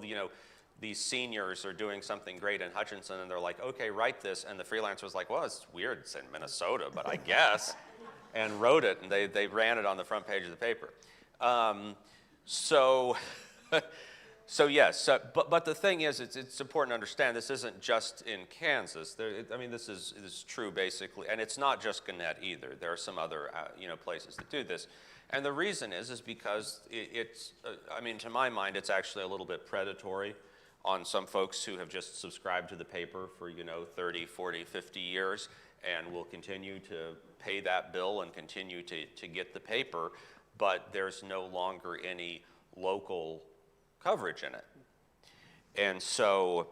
these seniors are doing something great in Hutchinson, and they're like, okay, write this. And the freelancer was like, well, it's weird, it's in Minnesota, but I guess. And wrote it, and they ran it on the front page of the paper. So yes, but the thing is, it's important to understand this isn't just in Kansas. This is true basically, and it's not just Gannett either. There are some other places that do this, and the reason is because to my mind, it's actually a little bit predatory on some folks who have just subscribed to the paper for 30, 40, 50 years, and will continue to pay that bill and continue to get the paper, but there's no longer any local coverage in it. And so,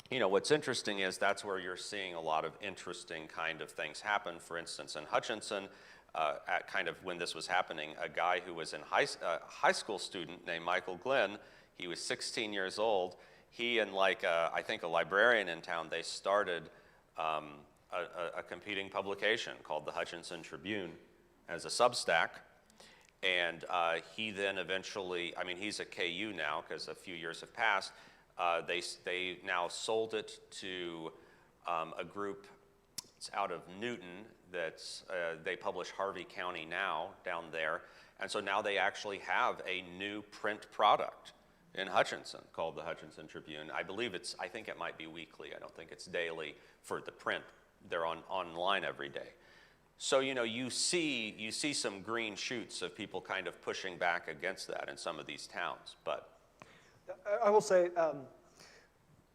what's interesting is that's where you're seeing a lot of interesting kind of things happen. For instance, in Hutchinson, at kind of when this was happening, a guy who was a high school student named Michael Glenn, he was 16 years old. He and I think a librarian in town, they started a competing publication called the Hutchinson Tribune as a Substack. And he then eventually, he's at KU now because a few years have passed. They now sold it to a group out of Newton that's, they publish Harvey County Now down there. And so now they actually have a new print product in Hutchinson called the Hutchinson Tribune. I think it might be weekly. I don't think it's daily for the print. They're online every day. So, you see some green shoots of people kind of pushing back against that in some of these towns, but. I will say,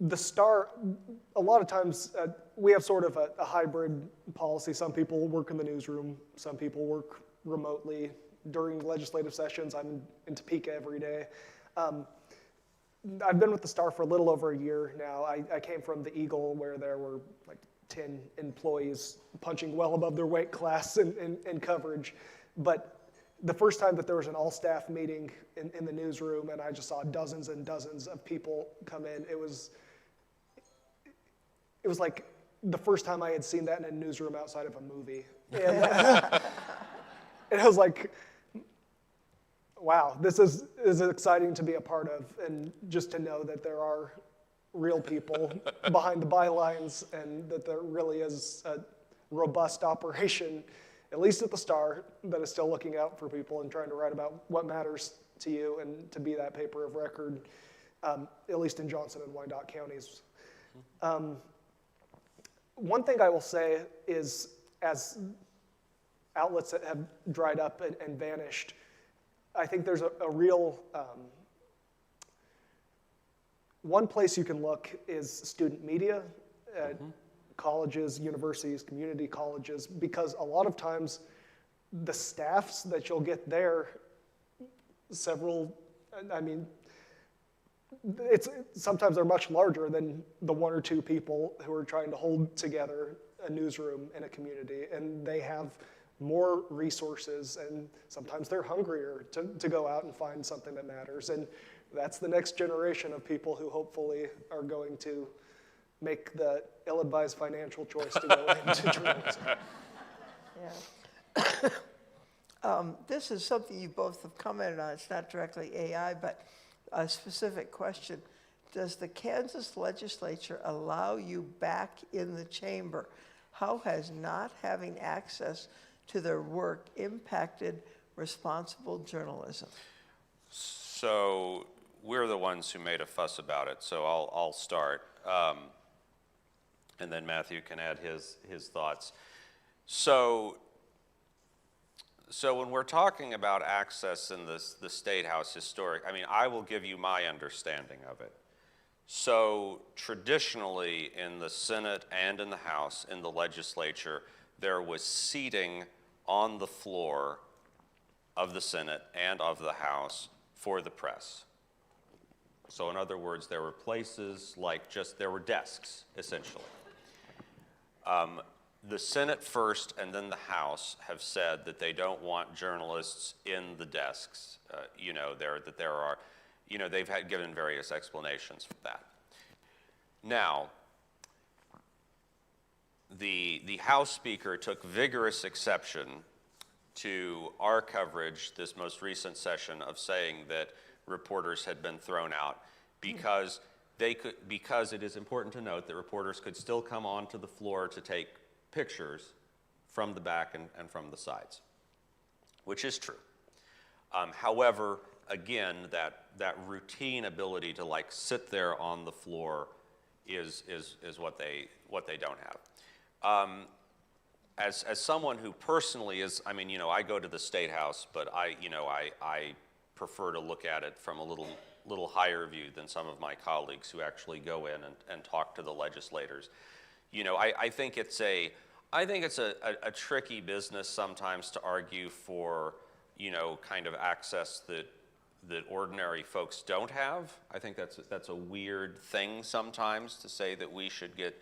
the Star, a lot of times, we have sort of a hybrid policy. Some people work in the newsroom, some people work remotely. During legislative sessions, I'm in Topeka every day. I've been with the Star for a little over a year now. I came from the Eagle, where there were 10 employees punching well above their weight class in coverage. But the first time that there was an all-staff meeting in the newsroom and I just saw dozens and dozens of people come in, it was like the first time I had seen that in a newsroom outside of a movie. And it was like, wow, this is exciting to be a part of, and just to know that there are real people behind the bylines, and that there really is a robust operation, at least at the Star, that is still looking out for people and trying to write about what matters to you and to be that paper of record, at least in Johnson and Wyandotte counties. One thing I will say is, as outlets that have dried up and vanished, I think there's a real, one place you can look is student media at colleges, universities, community colleges, because a lot of times the staffs that you'll get there, sometimes they're much larger than the one or two people who are trying to hold together a newsroom in a community, and they have more resources, and sometimes they're hungrier to go out and find something that matters. And that's the next generation of people who hopefully are going to make the ill-advised financial choice to go into journalism. Yeah. This is something you both have commented on. It's not directly AI, but a specific question. Does the Kansas legislature allow you back in the chamber? How has not having access to their work impacted responsible journalism? So we're the ones who made a fuss about it, so I'll start. And then Matthew can add his thoughts. So when we're talking about access in the State House Historic, I will give you my understanding of it. So traditionally in the Senate and in the House, in the legislature, there was seating on the floor of the Senate and of the House for the press. So in other words, there were places there were desks, essentially. The Senate first and then the House have said that they don't want journalists in the desks. They've given various explanations for that. Now, the House Speaker took vigorous exception to our coverage this most recent session of saying that reporters had been thrown out because it is important to note that reporters could still come onto the floor to take pictures from the back and from the sides, which is true. However, again, that routine ability to like sit there on the floor is what they don't have. As someone who personally is, I mean, I go to the State House, but I prefer to look at it from a little higher view than some of my colleagues who actually go in and talk to the legislators. I think it's a tricky business sometimes to argue for, kind of access that ordinary folks don't have. I think that's a weird thing sometimes to say that we should get,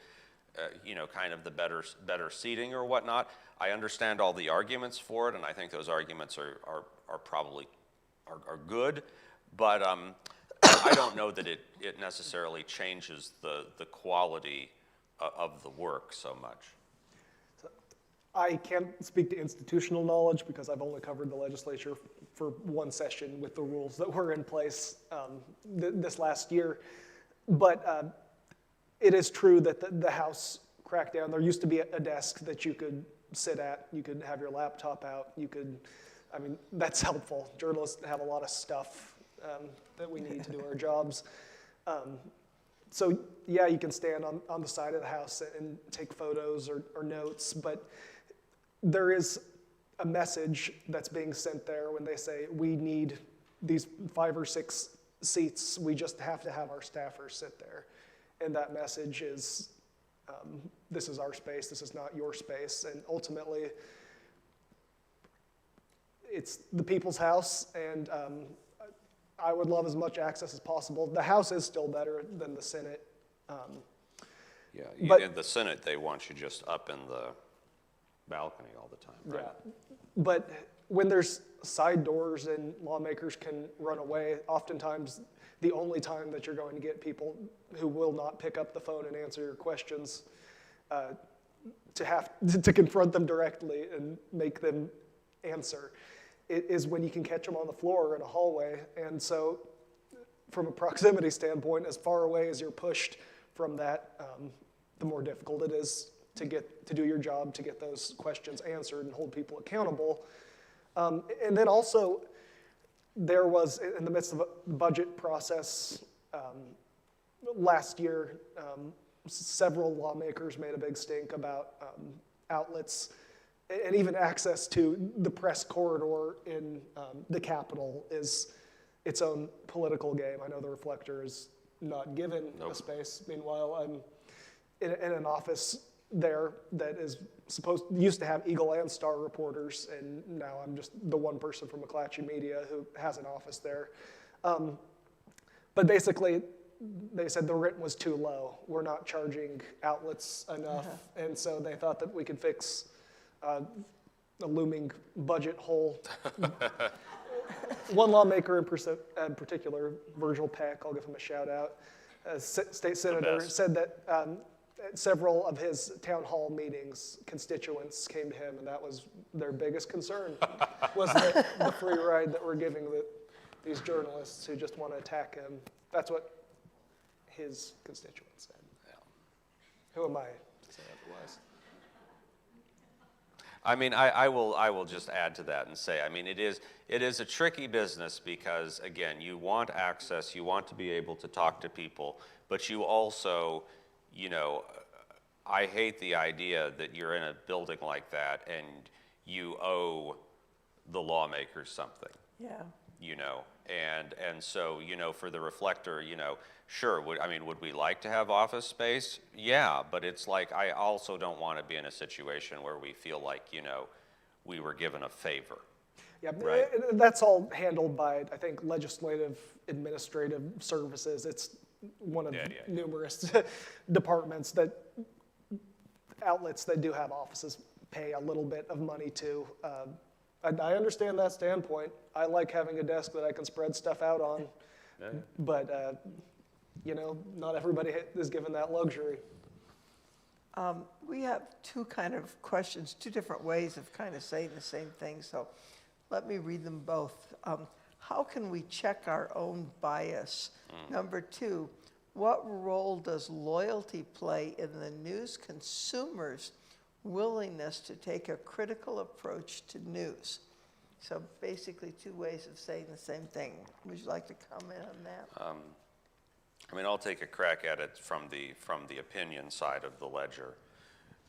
kind of the better seating or whatnot. I understand all the arguments for it, and I think those arguments are probably good, but I don't know that it necessarily changes the quality of the work so much. I can't speak to institutional knowledge because I've only covered the legislature for one session with the rules that were in place this last year. But it is true that the House cracked down. There used to be a desk that you could sit at. You could have your laptop out. That's helpful. Journalists have a lot of stuff that we need to do our jobs. So yeah, you can stand on the side of the House and take photos or notes, but there is a message that's being sent there when they say, we need these 5 or 6 seats, we just have to have our staffers sit there. And that message is, this is our space, this is not your space. And ultimately, it's the people's house, and I would love as much access as possible. The House is still better than the Senate. But in the Senate, they want you just up in the balcony all the time, right? Yeah, but when there's side doors and lawmakers can run away, oftentimes the only time that you're going to get people who will not pick up the phone and answer your questions to have to confront them directly and make them answer is when you can catch them on the floor or in a hallway. And so from a proximity standpoint, as far away as you're pushed from that, the more difficult it is to do your job, to get those questions answered and hold people accountable. And then also, there was, in the midst of a budget process last year, several lawmakers made a big stink about outlets and even access to the press corridor in the Capitol is its own political game. I know the Reflector is not given a space. Meanwhile, I'm in an office there that used to have Eagle and Star reporters, and now I'm just the one person from McClatchy Media who has an office there. But basically, they said the rent was too low. We're not charging outlets enough, and so they thought that we could fix a looming budget hole. One lawmaker in particular, Virgil Peck, I'll give him a shout out, state senator, said that at several of his town hall meetings, constituents came to him, and that was their biggest concern, was the free ride that we're giving these journalists who just want to attack him. That's what his constituents said. Yeah. Who am I to say otherwise? I mean, I will just add to that and say, I mean, it is a tricky business because, again, you want access, you want to be able to talk to people, but you also, I hate the idea that you're in a building like that and you owe the lawmakers something. Yeah. And so, for the Reflector, sure, would we like to have office space? Yeah, but it's like, I also don't want to be in a situation where we feel like, we were given a favor. Yeah, right? That's all handled by, I think, legislative administrative services. It's one of numerous departments outlets that do have offices pay a little bit of money to. I understand that standpoint. I like having a desk that I can spread stuff out on, but not everybody is given that luxury. We have two kind of questions, two different ways of kind of saying the same thing, so let me read them both. How can we check our own bias? Number 2, what role does loyalty play in the news consumer's willingness to take a critical approach to news? So basically 2 ways of saying the same thing. Would you like to comment on that? I mean, I'll take a crack at it from the opinion side of the ledger,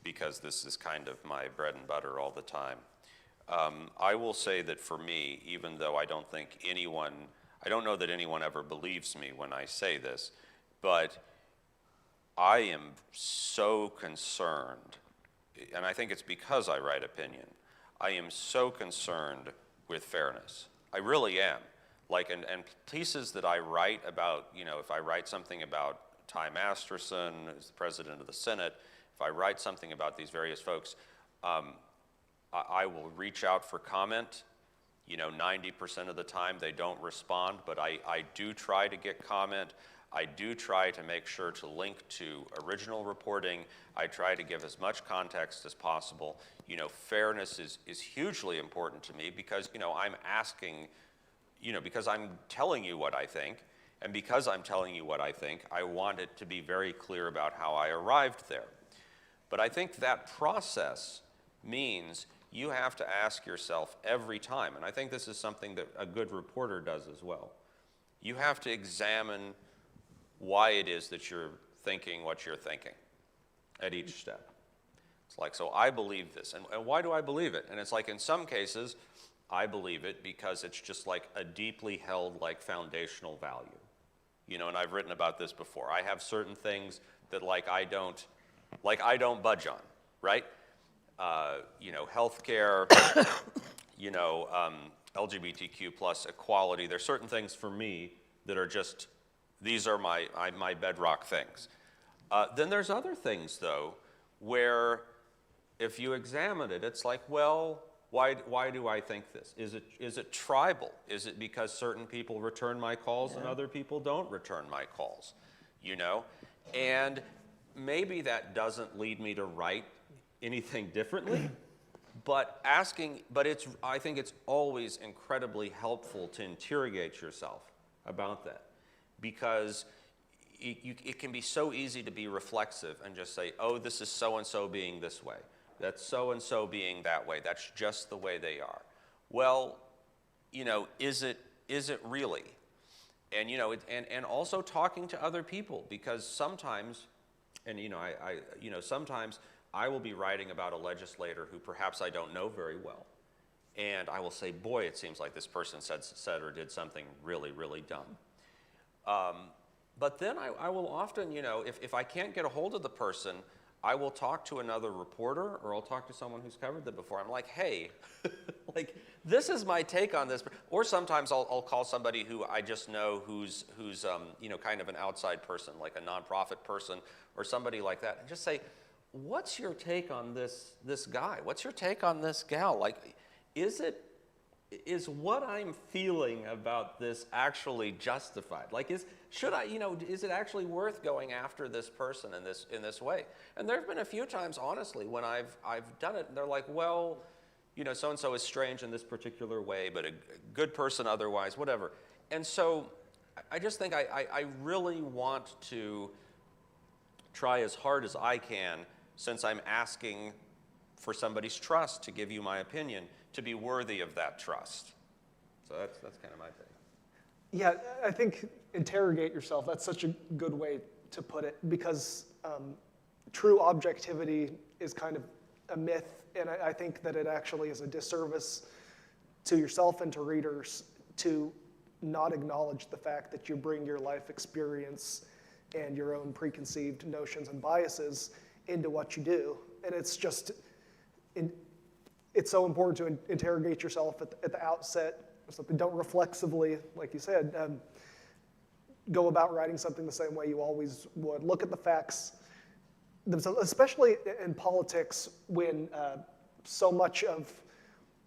because this is kind of my bread and butter all the time. I will say that for me, even though I don't know that anyone ever believes me when I say this, but I am so concerned, and I think it's because I write opinion, I am so concerned with fairness. I really am. Like, and pieces that I write about, if I write something about Ty Masterson as the president of the Senate, if I write something about these various folks, I will reach out for comment. 90% of the time they don't respond, but I do try to get comment. I do try to make sure to link to original reporting. I try to give as much context as possible. Fairness is hugely important to me because, I'm asking, because I'm telling you what I think, and because I'm telling you what I think, I want it to be very clear about how I arrived there. But I think that process means you have to ask yourself every time, and I think this is something that a good reporter does as well. You have to examine why it is that you're thinking what you're thinking at each step. It's like, so I believe this, and why do I believe it? And it's like, in some cases, I believe it because it's just like a deeply held, like, foundational value. And I've written about this before. I have certain things that I don't budge on, right? Healthcare, LGBTQ plus equality. There's certain things for me that are just, these are my bedrock things. Then there's other things, though, where if you examine it, it's like, well, why do I think this? Is it tribal? Is it because certain people return my calls and other people don't return my calls? And maybe that doesn't lead me to write anything differently, but I think it's always incredibly helpful to interrogate yourself about that, because it can be so easy to be reflexive and just say, oh, this is so-and-so being this way. That's so-and-so being that way. That's just the way they are. Well, is it really? And, and also talking to other people, because sometimes, and, sometimes I will be writing about a legislator who perhaps I don't know very well. And I will say, boy, it seems like this person said or did something really, really dumb. But then I will often, if I can't get a hold of the person, I will talk to another reporter, or I'll talk to someone who's covered that before. I'm like, hey, this is my take on this. Or sometimes I'll call somebody who I just know who's kind of an outside person, like a nonprofit person or somebody like that, and just say, what's your take on this guy? What's your take on this gal? Is what I'm feeling about this actually justified? Is it actually worth going after this person in this way? And there have been a few times, honestly, when I've done it, and they're like, well, so-and-so is strange in this particular way, but a good person otherwise, whatever. And so I just think I really want to try as hard as I can, since I'm asking for somebody's trust to give you my opinion, to be worthy of that trust. So that's kind of my thing. Yeah, I think interrogate yourself, that's such a good way to put it, because true objectivity is kind of a myth, and I think that it actually is a disservice to yourself and to readers to not acknowledge the fact that you bring your life experience and your own preconceived notions and biases into what you do. And it's just, it's so important to interrogate yourself at the outset. So don't reflexively, like you said, go about writing something the same way you always would. Look at the facts themselves, especially in politics, when so much of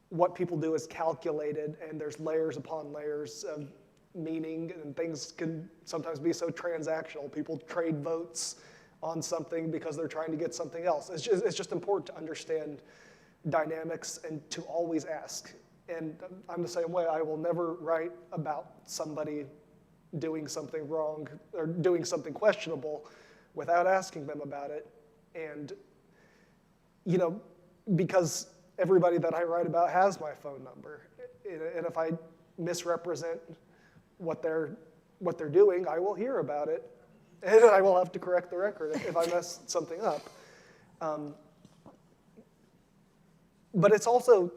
what people do is calculated and there's layers upon layers of meaning, and things can sometimes be so transactional. People trade votes on something because they're trying to get something else. It's just important to understand dynamics and to always ask. And I'm the same way. I will never write about somebody doing something wrong or doing something questionable without asking them about it. And, because everybody that I write about has my phone number. And if I misrepresent what they're doing, I will hear about it, and I will have to correct the record if I mess something up. But it's also,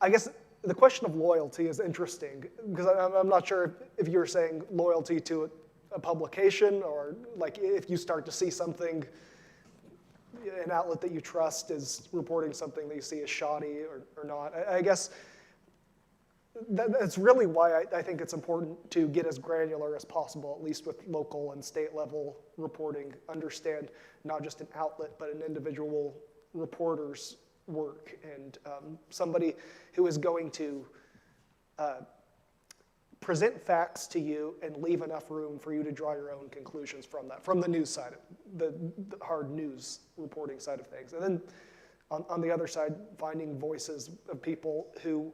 I guess the question of loyalty is interesting, because I'm not sure if you're saying loyalty to a publication, or like if you start to see something, an outlet that you trust is reporting something that you see as shoddy or not. I guess that's really why I think it's important to get as granular as possible, at least with local and state level reporting, understand not just an outlet, but an individual reporter's work, and somebody who is going to present facts to you and leave enough room for you to draw your own conclusions from that, from the news side, the hard news reporting side of things. And then on the other side, finding voices of people who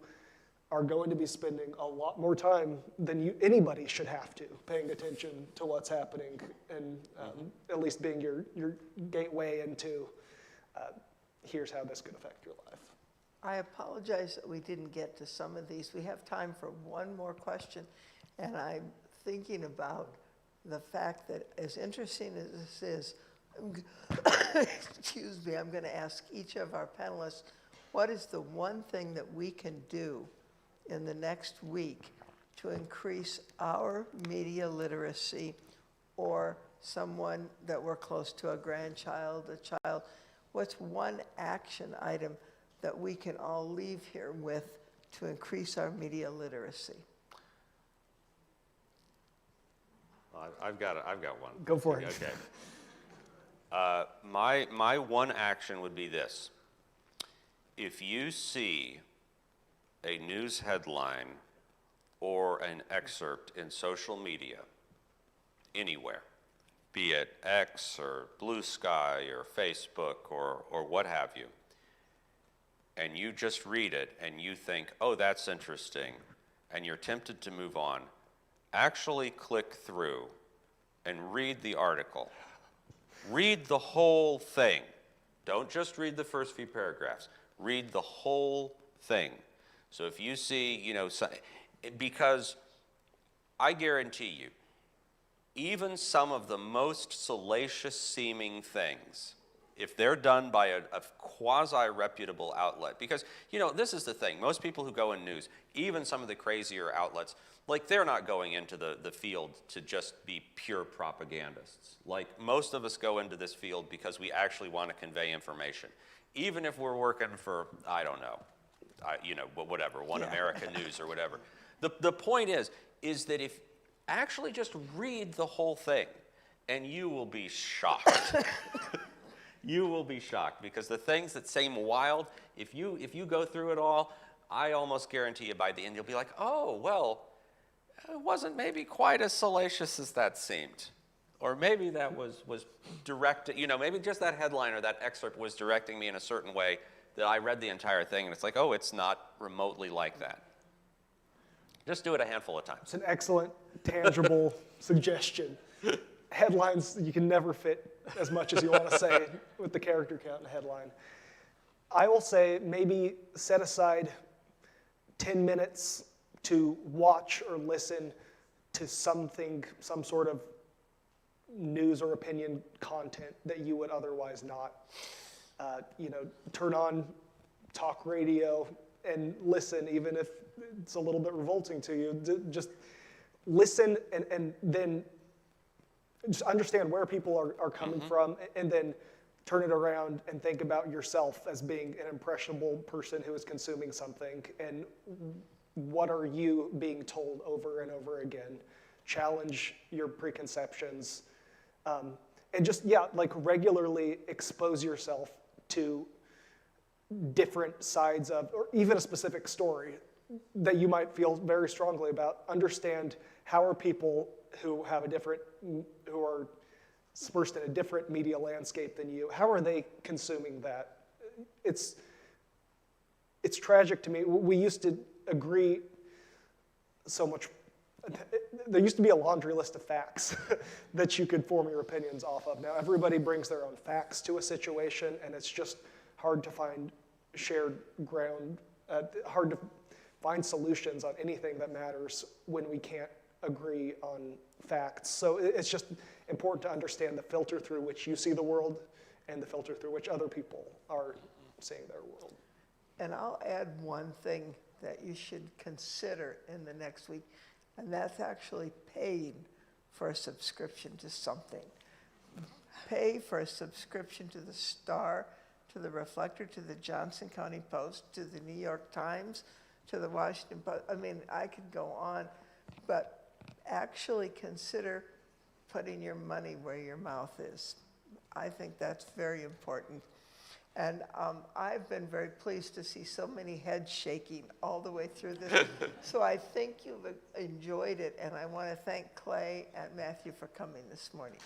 are going to be spending a lot more time than anybody should have to, paying attention to what's happening, and at least being your gateway into here's how this could affect your life. I apologize that we didn't get to some of these. We have time for one more question, and I'm thinking about the fact that, as interesting as this is, excuse me, I'm going to ask each of our panelists, what is the one thing that we can do in the next week to increase our media literacy, or someone that we're close to, a grandchild, a child? What's one action item that we can all leave here with to increase our media literacy? I've got one. Go for it. Okay. My one action would be this. If you see a news headline or an excerpt in social media, anywhere, be it X or Blue Sky or Facebook or what have you, and you just read it and you think, oh, that's interesting, and you're tempted to move on, actually click through and read the article. Read the whole thing. Don't just read the first few paragraphs. Read the whole thing. So if you see, because I guarantee you, even some of the most salacious-seeming things, if they're done by a quasi-reputable outlet, because, this is the thing. Most people who go in news, even some of the crazier outlets, like, they're not going into the field to just be pure propagandists. Like, most of us go into this field because we actually want to convey information. Even if we're working for, I don't know, whatever, One America News or whatever. The point is that if actually just read the whole thing, and you will be shocked. You will be shocked, because the things that seem wild, if you go through it all, I almost guarantee you by the end you'll be like, oh, well, it wasn't maybe quite as salacious as that seemed. Or maybe that was directed, maybe just that headline or that excerpt was directing me in a certain way that I read the entire thing, and it's like, oh, it's not remotely like that. Just do it a handful of times. It's an excellent, tangible suggestion. Headlines, you can never fit as much as you want to say with the character count in a headline. I will say maybe set aside 10 minutes to watch or listen to some sort of news or opinion content that you would otherwise not. Turn on talk radio and listen, even if it's a little bit revolting to you. Just listen and then just understand where people are coming from, and then turn it around and think about yourself as being an impressionable person who is consuming something, and what are you being told over and over again. Challenge your preconceptions, and just, regularly expose yourself to different sides of, or even a specific story that you might feel very strongly about. Understand how are people who are dispersed in a different media landscape than you, how are they consuming that? It's tragic to me. We used to agree so much. There used to be a laundry list of facts that you could form your opinions off of. Now everybody brings their own facts to a situation, and it's just hard to find shared ground, hard to find solutions on anything that matters when we can't agree on facts. So it's just important to understand the filter through which you see the world and the filter through which other people are seeing their world. And I'll add one thing that you should consider in the next week, and that's actually paying for a subscription to something. Pay for a subscription to the Star, to the Reflector, to the Johnson County Post, to the New York Times, to the Washington Post. I mean, I could go on, but actually consider putting your money where your mouth is. I think that's very important. And I've been very pleased to see so many heads shaking all the way through this. So I think you've enjoyed it, and I want to thank Clay and Matthew for coming this morning.